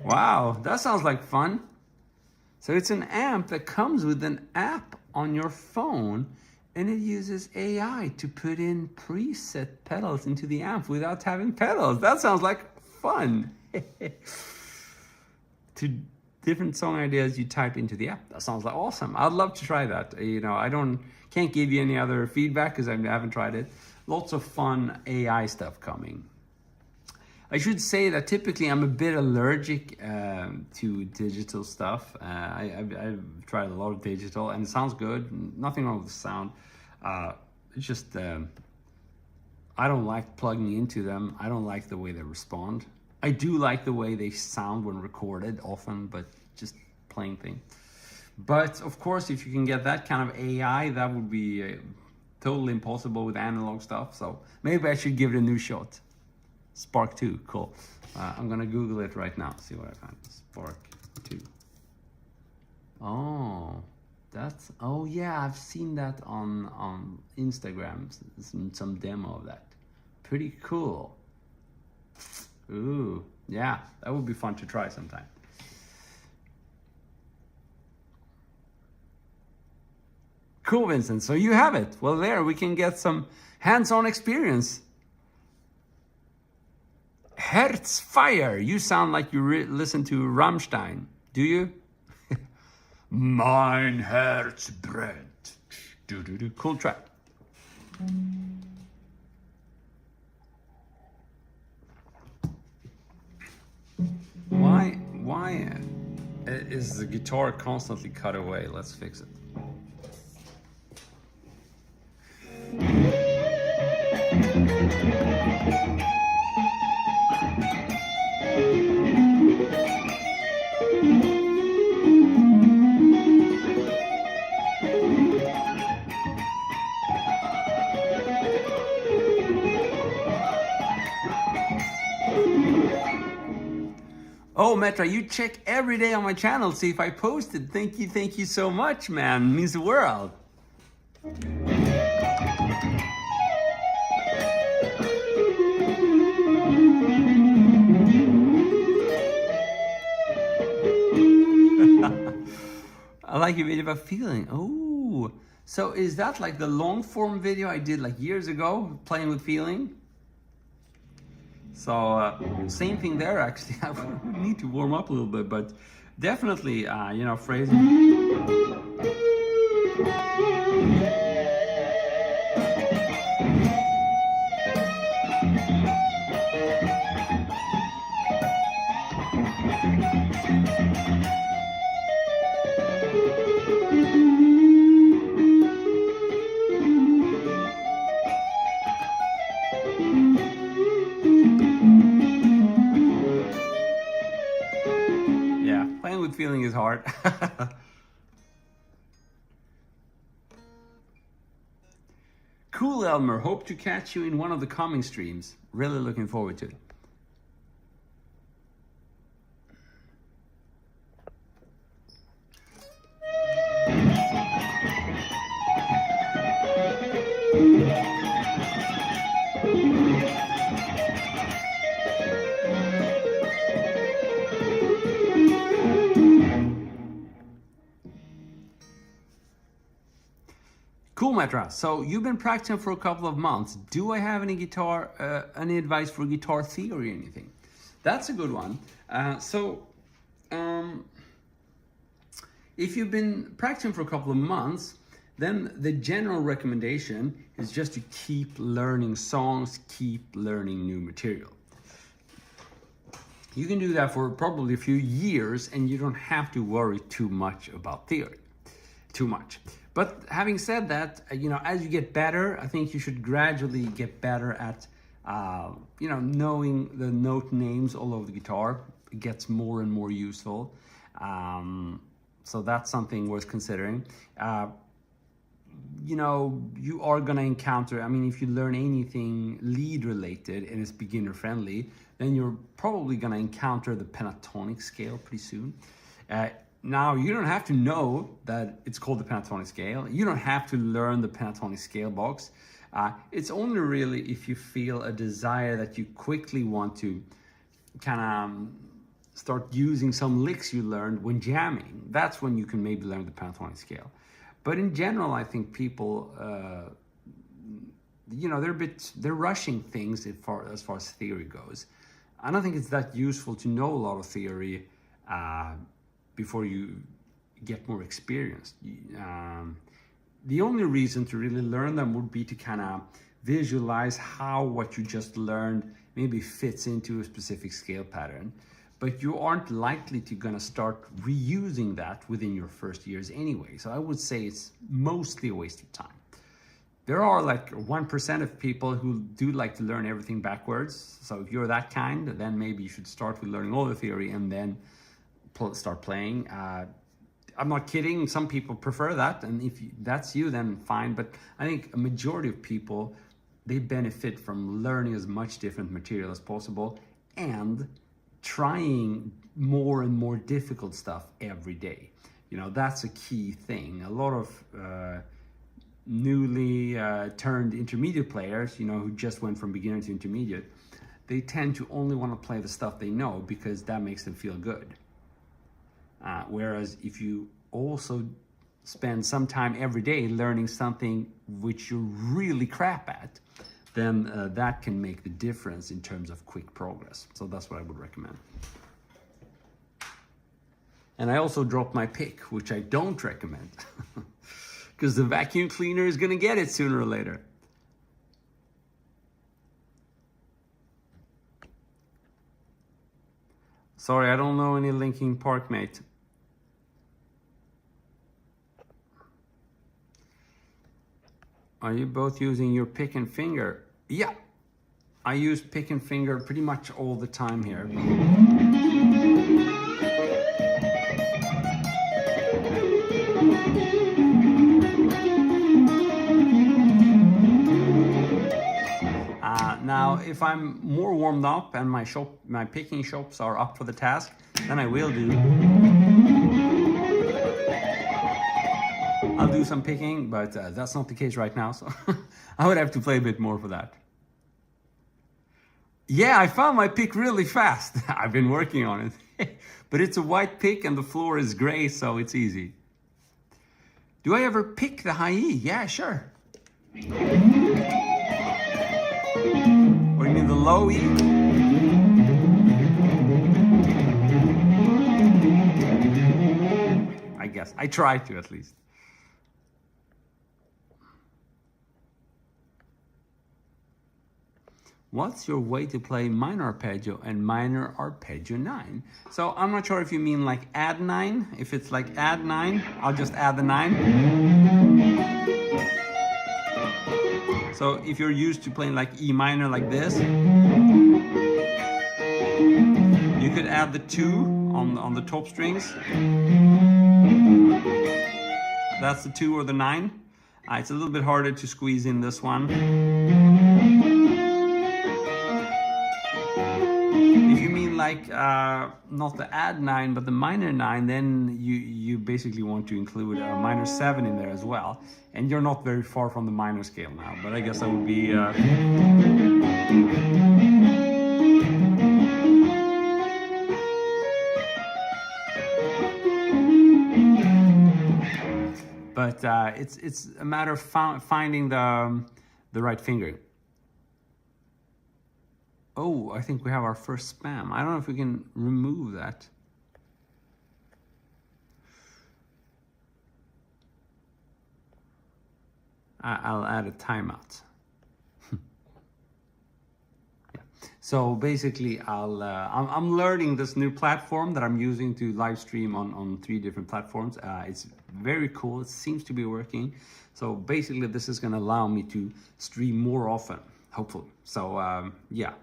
wow, that sounds like fun. So it's an amp that comes with an app on your phone, and it uses AI to put in preset pedals into the amp without having pedals. That sounds like fun. To different song ideas you type into the app. That sounds like awesome. I'd love to try that. You know, can't give you any other feedback because I haven't tried it. Lots of fun AI stuff coming. I should say that typically I'm a bit allergic to digital stuff. I've tried a lot of digital and it sounds good. Nothing wrong with the sound. It's just, I don't like plugging into them. I don't like the way they respond. I do like the way they sound when recorded often, but just plain thing. But of course, if you can get that kind of AI, that would be totally impossible with analog stuff. So maybe I should give it a new shot. Spark 2, cool. I'm gonna Google it right now, see what I find. Spark 2. Oh yeah, I've seen that on Instagram, some demo of that. Pretty cool. Ooh, yeah, that would be fun to try sometime. Cool, Vincent, so you have it. Well, there, we can get some hands-on experience. Herzfire, you sound like you listen to Rammstein, do you? Mein Herz brennt. Cool track. Why is the guitar constantly cut away? Let's fix it. Oh, Metra, you check every day on my channel, see if I posted. Thank you so much, man. It means the world. I like your video about feeling. Oh, so is that like the long form video I did like years ago, playing with feeling? So same thing there actually. I would need to warm up a little bit, but definitely, you know, phrasing. With feeling is hard. Cool, Elmer. Hope to catch you in one of the coming streams. Really looking forward to it. Cool, Metra. So you've been practicing for a couple of months. Do I have any any advice for guitar theory or anything? That's a good one. If you've been practicing for a couple of months, then the general recommendation is just to keep learning songs, keep learning new material. You can do that for probably a few years and you don't have to worry too much about theory. Too much. But having said that, as you get better, I think you should gradually get better at, knowing the note names all over the guitar. It gets more and more useful. So that's something worth considering. You are going to encounter, if you learn anything lead related and it's beginner friendly, then you're probably going to encounter the pentatonic scale pretty soon. Now, you don't have to know that it's called the pentatonic scale. You don't have to learn the pentatonic scale box. It's only really if you feel a desire that you quickly want to kind of start using some licks you learned when jamming. That's when you can maybe learn the pentatonic scale. But in general, I think people, they're rushing things as far as theory goes. I don't think it's that useful to know a lot of theory before you get more experienced. The only reason to really learn them would be to kind of visualize how what you just learned maybe fits into a specific scale pattern. But you aren't likely to gonna start reusing that within your first years anyway. So I would say it's mostly a waste of time. There are like 1% of people who do like to learn everything backwards. So if you're that kind, then maybe you should start with learning all the theory and then start playing. I'm not kidding, some people prefer that, and if that's you, then fine. But I think a majority of people, they benefit from learning as much different material as possible and trying more and more difficult stuff every day. That's a key thing. A lot of newly turned intermediate players, who just went from beginner to intermediate, they tend to only want to play the stuff they know because that makes them feel good. Whereas if you also spend some time every day learning something which you're really crap at, then that can make the difference in terms of quick progress. So that's what I would recommend. And I also dropped my pick, which I don't recommend, because the vacuum cleaner is gonna get it sooner or later. Sorry, I don't know any Linkin Park, mate. Are you both using your pick and finger? Yeah, I use pick and finger pretty much all the time here. Now, if I'm more warmed up and my picking chops are up for the task, then I will do. I'll do some picking, but that's not the case right now, so I would have to play a bit more for that. Yeah, I found my pick really fast. I've been working on it. But it's a white pick and the floor is gray, so it's easy. Do I ever pick the high E? Yeah, sure. Or you mean the low E? I guess. I try to, at least. What's your way to play minor arpeggio and minor arpeggio 9? So I'm not sure if you mean like add 9. If it's like add 9, I'll just add the 9. So if you're used to playing like E minor like this, you could add the 2 on the top strings. That's the 2 or the 9. It's a little bit harder to squeeze in this one. If you mean like not the add 9 but the minor 9, then you basically want to include a minor 7 in there as well, and you're not very far from the minor scale now, but I guess that would be but it's a matter of finding the right finger. Oh, I think we have our first spam. I don't know if we can remove that. I'll add a timeout. Yeah. So basically, I'm learning this new platform that I'm using to live stream on 3 different platforms. It's very cool. It seems to be working. So basically, this is going to allow me to stream more often, hopefully. So yeah.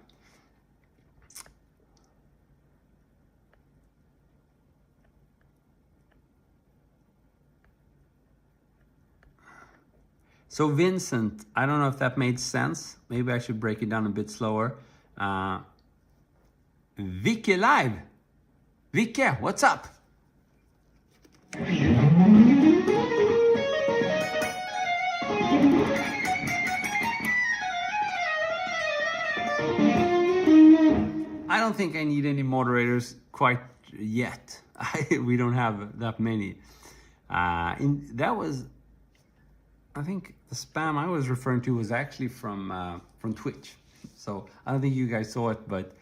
So Vincent, I don't know if that made sense. Maybe I should break it down a bit slower. Vicky live. Vicky, what's up? I don't think I need any moderators quite yet. We don't have that many. That was, I think the spam I was referring to was actually from Twitch. So I don't think you guys saw it, but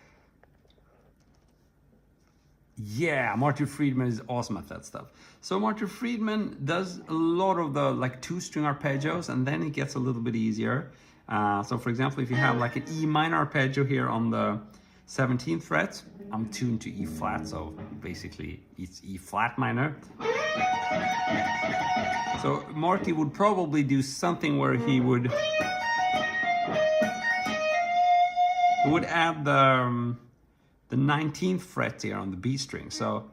yeah, Martin Friedman is awesome at that stuff. So Martin Friedman does a lot of the like 2-string arpeggios, and then it gets a little bit easier. So for example, if you have like an E minor arpeggio here on the 17th fret, I'm tuned to E flat, so basically it's E flat minor. So Marty would probably do something where he would add the 19th fret here on the B string, so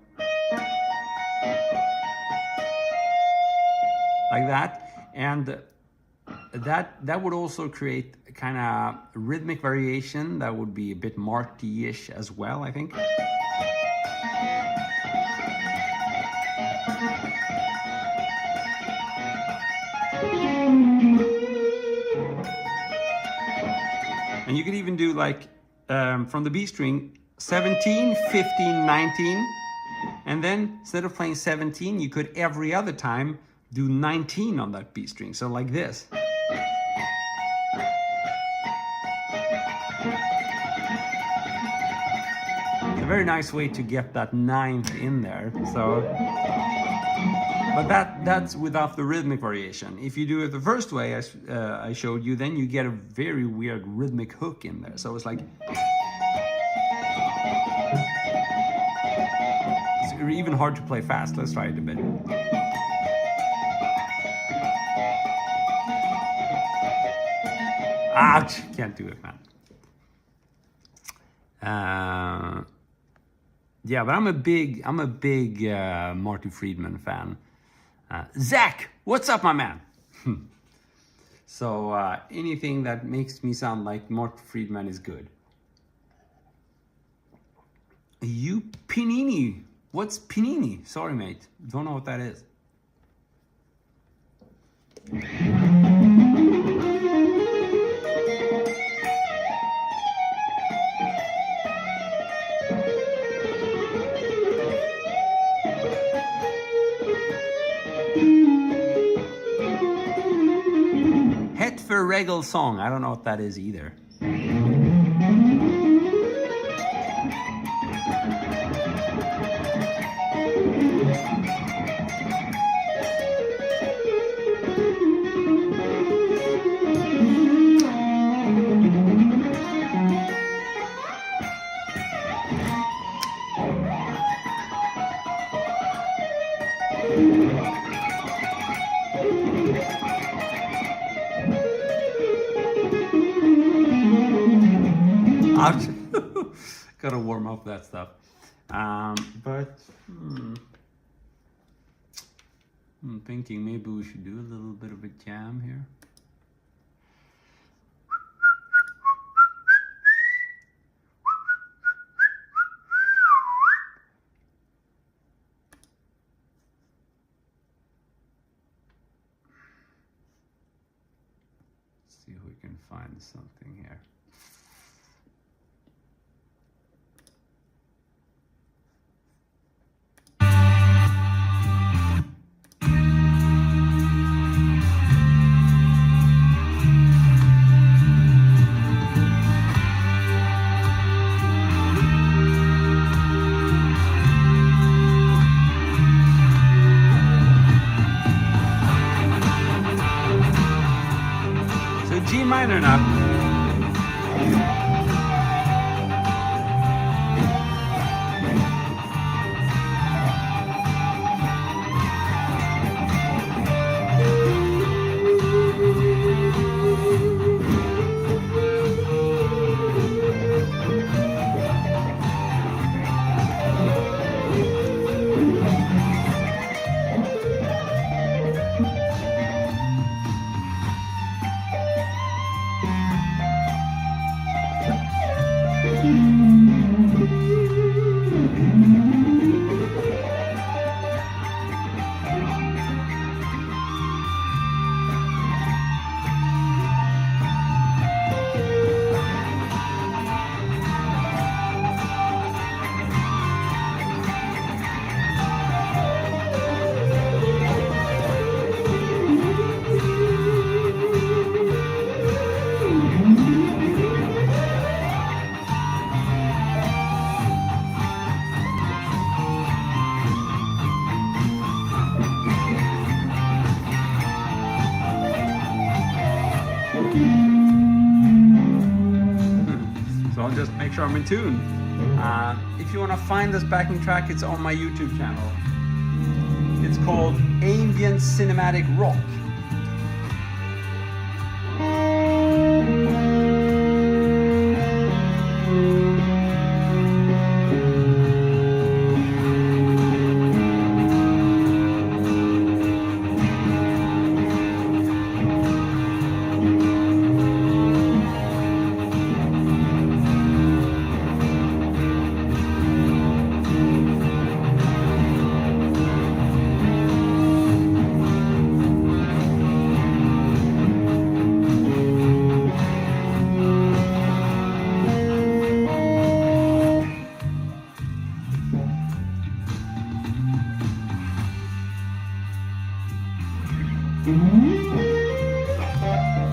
like that, and that would also create a kind of rhythmic variation that would be a bit Marty-ish as well, I think. And you could even do like from the B string 17, 15, 19, and then instead of playing 17, you could every other time do 19 on that B string, so like this. It's a very nice way to get that 9th in there. So, but that's without the rhythmic variation. If you do it the first way, as I showed you, then you get a very weird rhythmic hook in there. So it's like, it's even hard to play fast. Let's try it a bit. Ouch! Can't do it, man. Yeah, but I'm a big Marty Friedman fan. Zach, what's up, my man? So anything that makes me sound like Marty Friedman is good. You Pinini. What's Pinini? Sorry, mate. Don't know what that is. Het for Regal song. I don't know what that is either. Ouch. Gotta warm up that stuff. But I'm thinking maybe we should do a little bit of a jam here. See if we can find something here. minor now. So I'll just make sure I'm in tune. If you want to find this backing track, it's on my YouTube channel. It's called Ambient Cinematic Rock.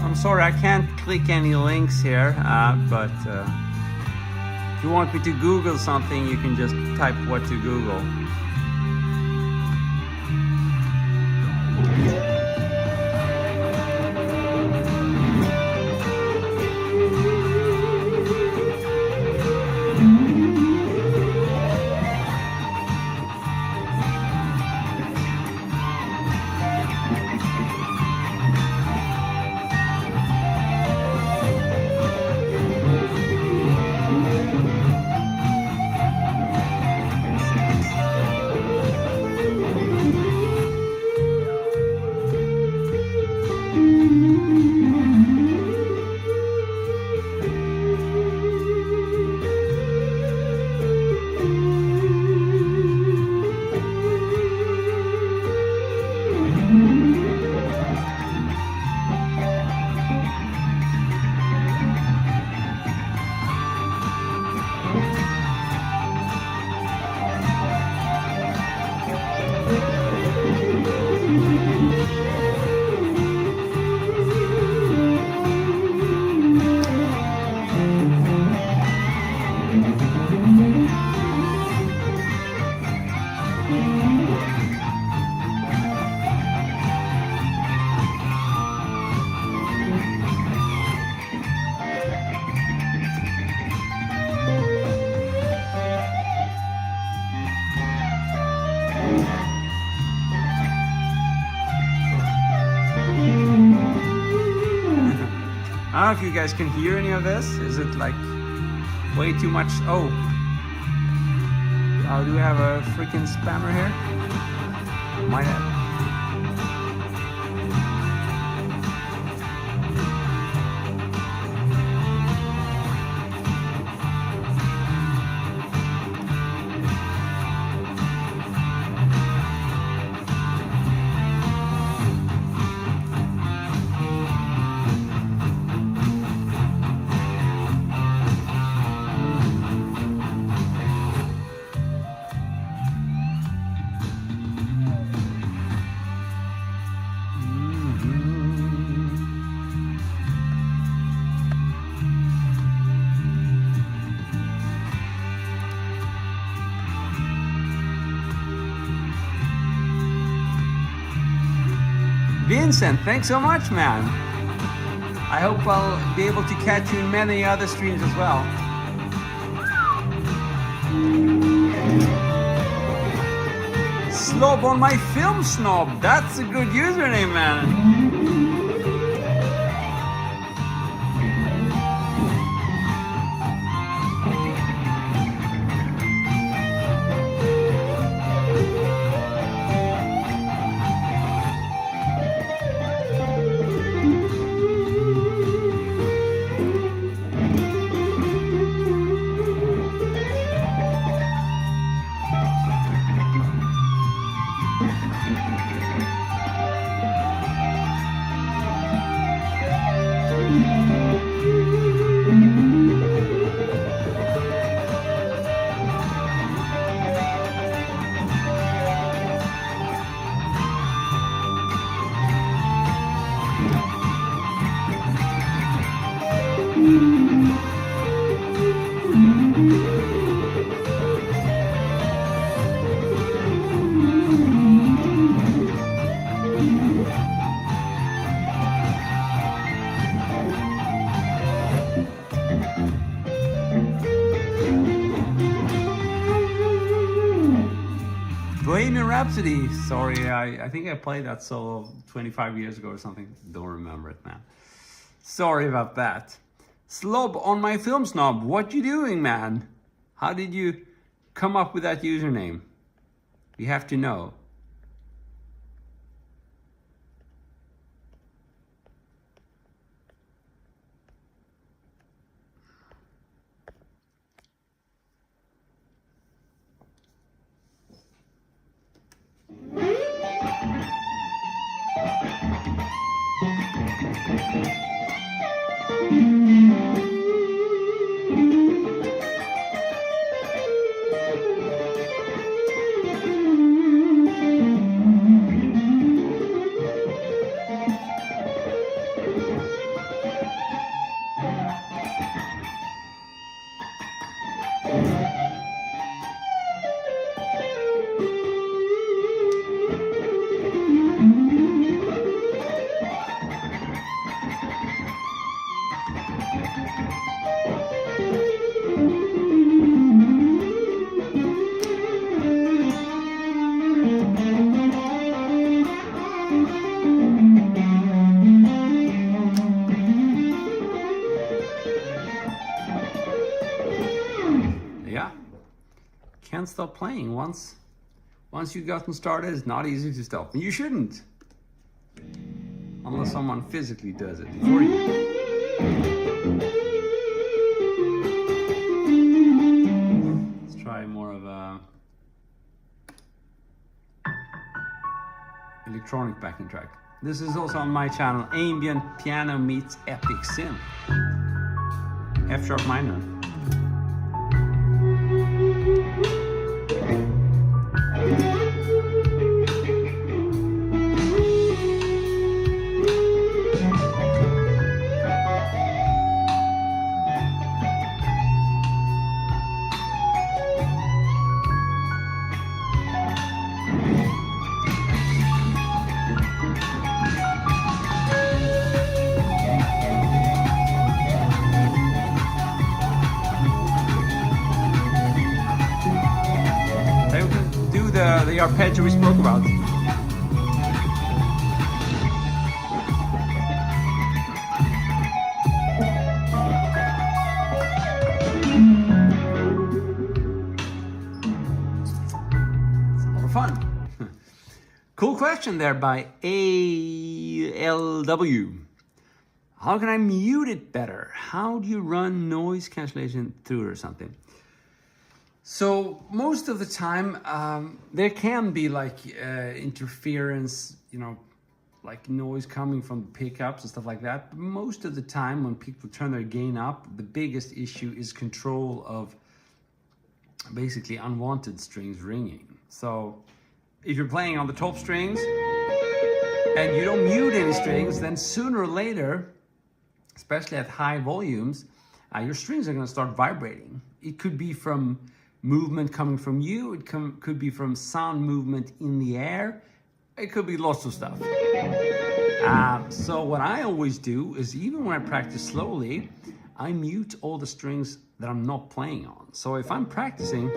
I'm sorry, I can't click any links here, but if you want me to Google something, you can just type what to Google. I don't know if you guys can hear any of this. Is it like way too much? Oh, do we have a freaking spammer here? Might have. Vincent, thanks so much, man. I hope I'll be able to catch you in many other streams as well. Slob on my film snob. That's a good username, man. Bohemian Rhapsody. Sorry, I think I played that solo 25 years ago or something. Don't remember it, man. Sorry about that. Slob on my film snob. What you doing, man? How did you come up with that username? We have to know. Can't stop playing. Once you've gotten started, it's not easy to stop. And you shouldn't, unless someone physically does it for you. Let's try more of a electronic backing track. This is also on my channel, Ambient Piano Meets Epic Synth. F sharp minor. The arpeggio we spoke about. It's a lot of fun. Cool question there by ALW. How can I mute it better? How do you run noise cancellation through it or something? So most of the time, there can be like interference, you know, like noise coming from the pickups and stuff like that. But most of the time when people turn their gain up, the biggest issue is control of basically unwanted strings ringing. So if you're playing on the top strings and you don't mute any strings, then sooner or later, especially at high volumes, your strings are going to start vibrating. It could be from movement coming from you, it could be from sound movement in the air, it could be lots of stuff. So what I always do is, even when I practice slowly, I mute all the strings that I'm not playing on. So if I'm practicing,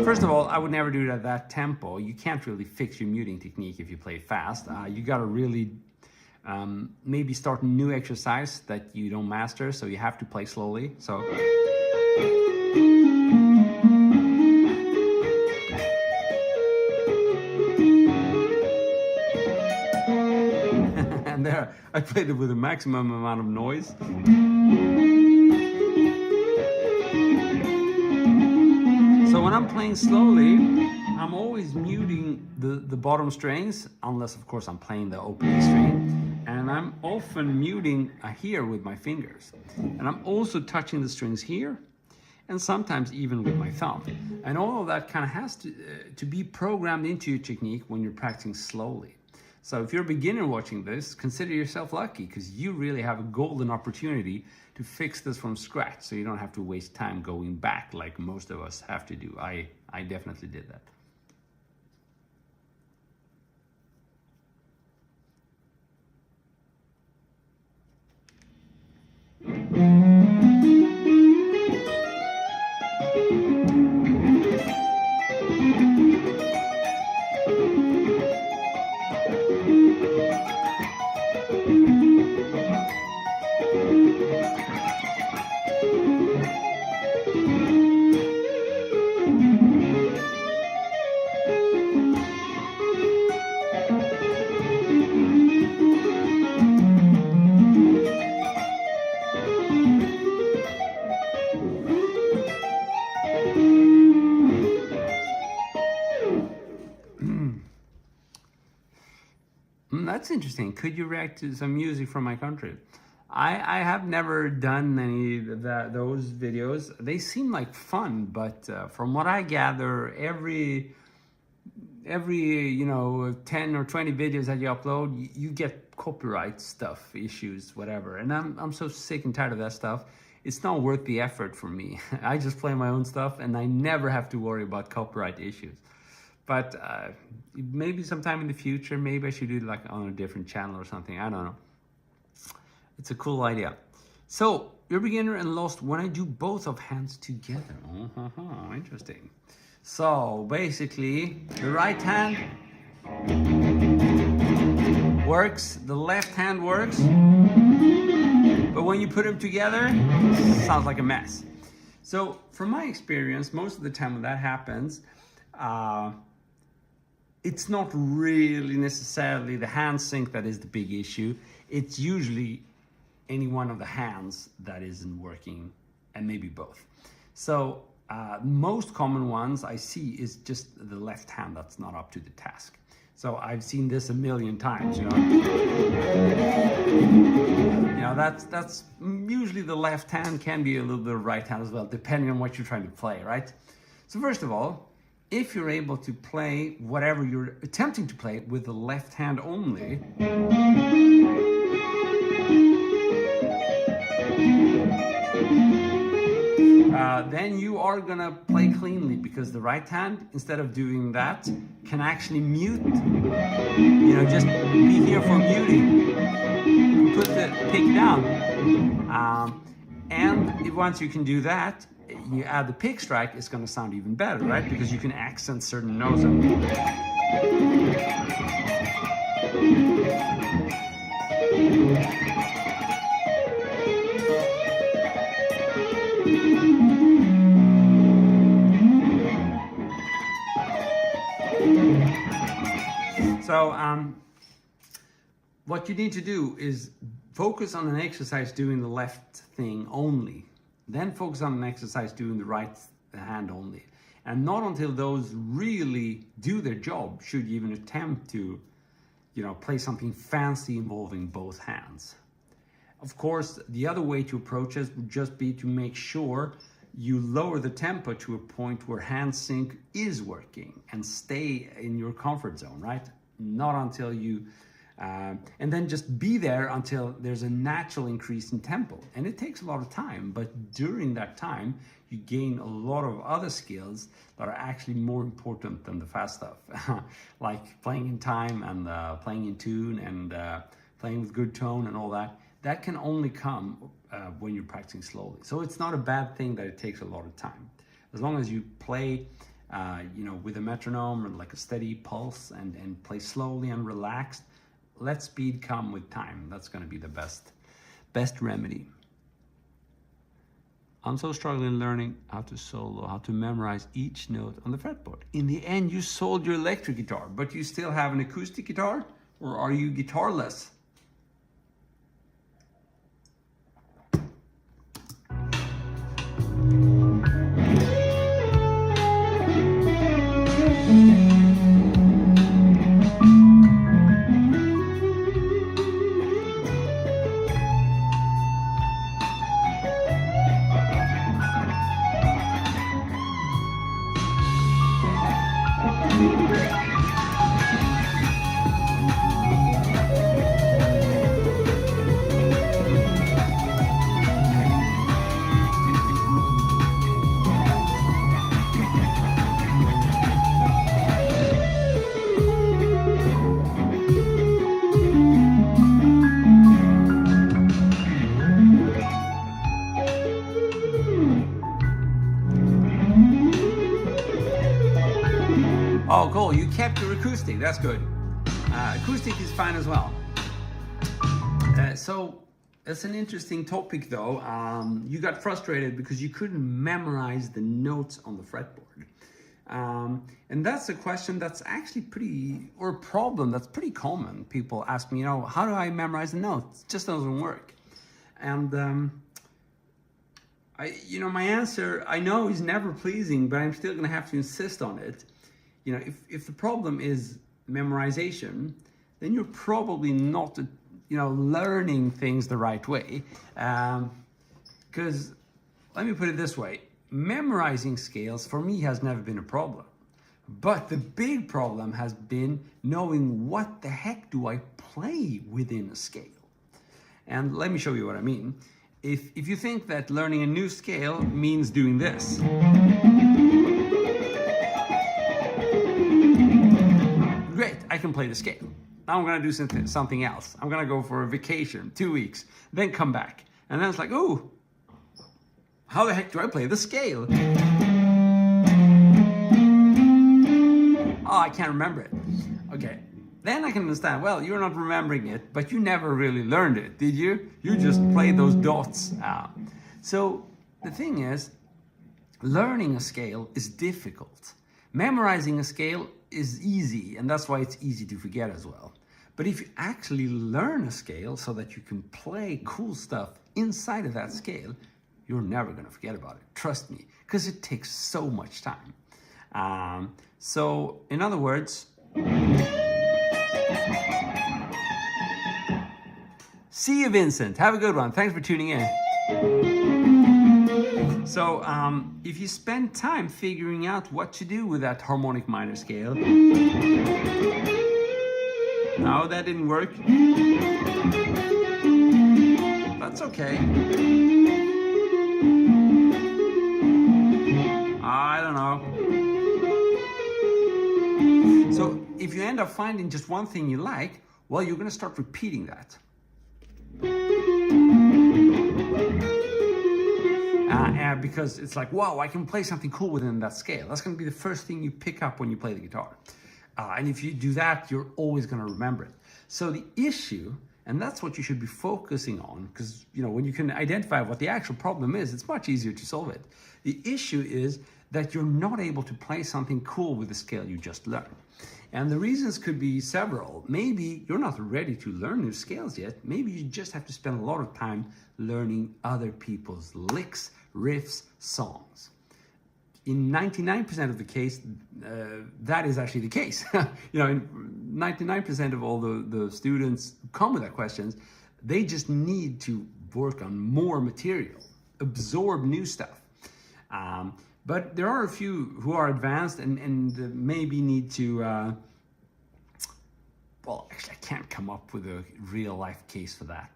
first of all, I would never do it at that tempo. You can't really fix your muting technique if you play fast. You gotta really maybe start a new exercise that you don't master, so you have to play slowly. So. And there, I played it with a maximum amount of noise. So when I'm playing slowly, I'm always muting the bottom strings, unless of course I'm playing the opening string. And I'm often muting here with my fingers. And I'm also touching the strings here, and sometimes even with my thumb. And all of that kind of has to be programmed into your technique when you're practicing slowly. So if you're a beginner watching this, consider yourself lucky, because you really have a golden opportunity to fix this from scratch, so you don't have to waste time going back like most of us have to do. I definitely did that. That's interesting. Could you react to some music from my country? I have never done any of those videos. They seem like fun, but from what I gather, every 10 or 20 videos that you upload, you get copyright stuff, issues, whatever. And I'm so sick and tired of that stuff. It's not worth the effort for me. I just play my own stuff, and I never have to worry about copyright issues. But maybe sometime in the future, maybe I should do it like on a different channel or something. I don't know. It's a cool idea. So, you're a beginner and lost when I do both of hands together. Interesting. So, basically, the right hand works, the left hand works. But when you put them together, it sounds like a mess. So, from my experience, most of the time when that happens, it's not really necessarily the hand sync that is the big issue. It's usually any one of the hands that isn't working, and maybe both. So most common ones I see is just the left hand that's not up to the task. So I've seen this a million times, that's usually the left hand, can be a little bit of right hand as well, depending on what you're trying to play, right? So first of all, if you're able to play whatever you're attempting to play with the left hand only, then you are gonna play cleanly, because the right hand, instead of doing that, can actually mute, just be here for muting. Put the pick down. And once you can do that, you add the pick strike, it's going to sound even better, right? Because you can accent certain notes. So what you need to do is focus on an exercise doing the left thing only. Then focus on an exercise doing the right hand only. And not until those really do their job should you even attempt to, play something fancy involving both hands. Of course, the other way to approach this would just be to make sure you lower the tempo to a point where hand sync is working and stay in your comfort zone, right? Not until you, and then just be there until there's a natural increase in tempo. And it takes a lot of time, but during that time, you gain a lot of other skills that are actually more important than the fast stuff, like playing in time and playing in tune and playing with good tone and all that. That can only come when you're practicing slowly. So it's not a bad thing that it takes a lot of time. As long as you play with a metronome or like a steady pulse and play slowly and relaxed, let speed come with time. That's going to be the best remedy. I'm so struggling learning how to solo, how to memorize each note on the fretboard. In the end, you sold your electric guitar, but you still have an acoustic guitar, or are you guitarless? Oh, cool, you kept your acoustic, that's good. Acoustic is fine as well. So it's an interesting topic though. You got frustrated because you couldn't memorize the notes on the fretboard. And that's a question that's actually or a problem that's pretty common. People ask me, how do I memorize the notes? It just doesn't work. And my answer, I know is never pleasing, but I'm still gonna have to insist on it. If the problem is memorization, then you're probably not, learning things the right way. Because, let me put it this way, memorizing scales for me has never been a problem. But the big problem has been knowing what the heck do I play within a scale. And let me show you what I mean. If you think that learning a new scale means doing this, great, I can play the scale. Now I'm gonna do something else. I'm gonna go for a vacation, 2 weeks, then come back. And then it's like, oh, how the heck do I play the scale? Oh, I can't remember it. Okay, then I can understand, well, you're not remembering it, but you never really learned it, did you? You just played those dots out. So the thing is, learning a scale is difficult. Memorizing a scale is easy, and that's why it's easy to forget as well. But if you actually learn a scale so that you can play cool stuff inside of that scale, you're never going to forget about it. Trust me, because it takes so much time. So, in other words, see you, Vincent. Have a good one. Thanks for tuning in. So, if you spend time figuring out what to do with that harmonic minor scale, no, that didn't work. That's okay. I don't know. So, if you end up finding just one thing you like, well, you're going to start repeating that. Because it's like, wow, I can play something cool within that scale. That's going to be the first thing you pick up when you play the guitar. And if you do that, you're always going to remember it. So the issue, and that's what you should be focusing on, because when you can identify what the actual problem is, it's much easier to solve it. The issue is that you're not able to play something cool with the scale you just learned. And the reasons could be several. Maybe you're not ready to learn new scales yet. Maybe you just have to spend a lot of time learning other people's licks, riffs, songs. In 99% of the case, that is actually the case. 99% of all the students who come with that questions, they just need to work on more material, absorb new stuff. But there are a few who are advanced and maybe need to, well, actually I can't come up with a real life case for that.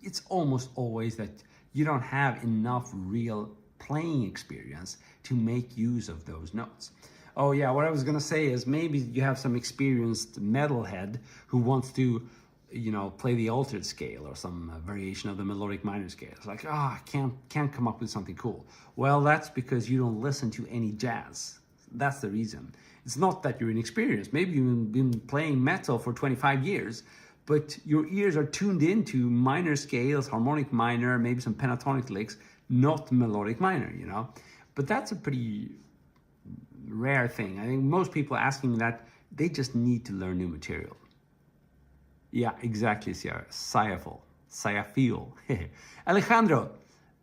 It's almost always that you don't have enough real playing experience to make use of those notes. Oh yeah, what I was gonna say is maybe you have some experienced metalhead who wants to, play the altered scale or some variation of the melodic minor scale. It's like, I can't come up with something cool. Well, that's because you don't listen to any jazz. That's the reason. It's not that you're inexperienced. Maybe you've been playing metal for 25 years, but your ears are tuned into minor scales, harmonic minor, maybe some pentatonic licks, not melodic minor, But that's a pretty rare thing. I think most people asking me that, they just need to learn new material. Yeah, exactly, Sayafil. Alejandro,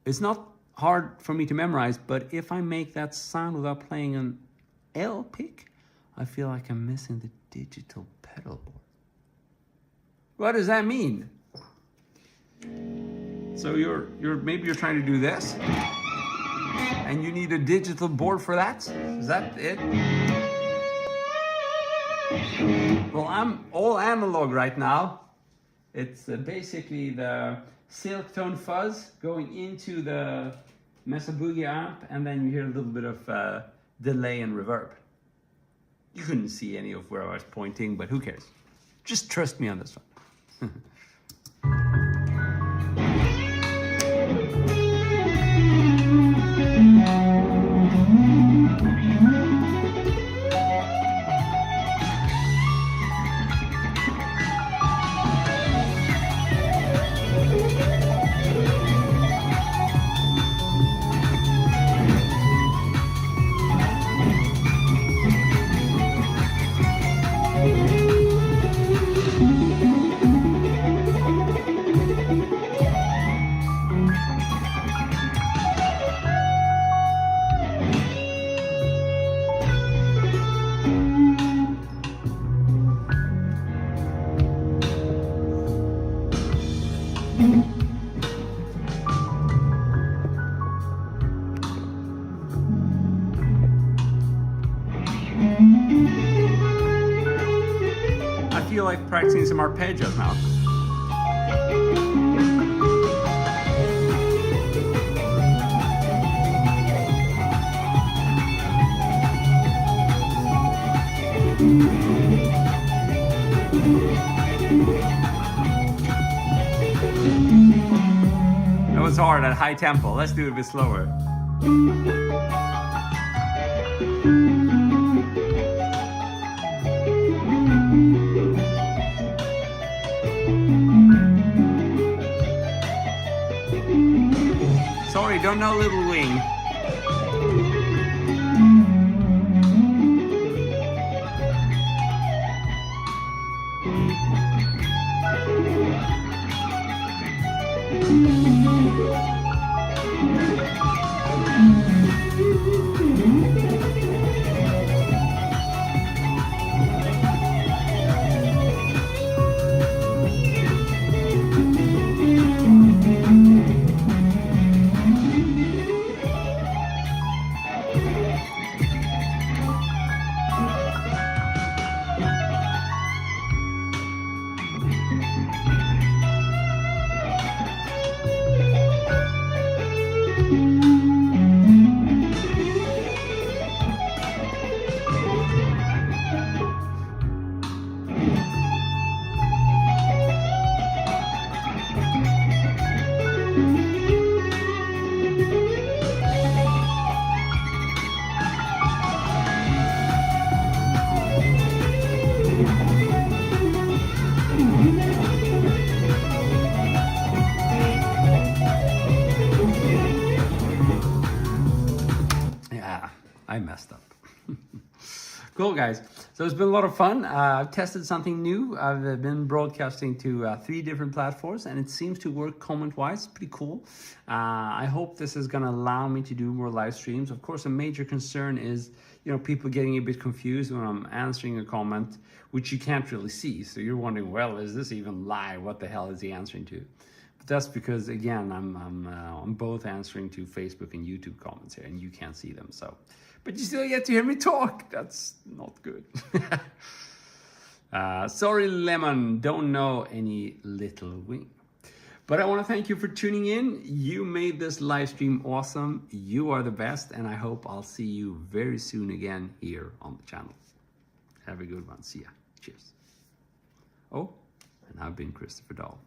it's not hard for me to memorize, but if I make that sound without playing an L pick, I feel like I'm missing the digital pedal board. What does that mean? So maybe you're trying to do this, and you need a digital board for that? Is that it? Well, I'm all analog right now. It's basically the silk tone fuzz going into the Mesa Boogie amp, and then you hear a little bit of delay and reverb. You couldn't see any of where I was pointing, but who cares? Just trust me on this one. I feel like practicing some arpeggios now. That was hard at high tempo. Let's do it a bit slower. Sorry, don't know Little Wing. I messed up. Cool, guys. So it's been a lot of fun. I've tested something new. I've been broadcasting to 3 different platforms, and it seems to work comment-wise. Pretty cool. I hope this is going to allow me to do more live streams. Of course, a major concern is, people getting a bit confused when I'm answering a comment, which you can't really see. So you're wondering, well, is this even live? What the hell is he answering to? But that's because, again, I'm both answering to Facebook and YouTube comments here, and you can't see them. So, but you still get to hear me talk. That's not good. Sorry, Lemon. Don't know any Little Wing. But I want to thank you for tuning in. You made this live stream awesome. You are the best, and I hope I'll see you very soon again here on the channel. Have a good one. See ya. Cheers. Oh, and I've been Christopher Dahl.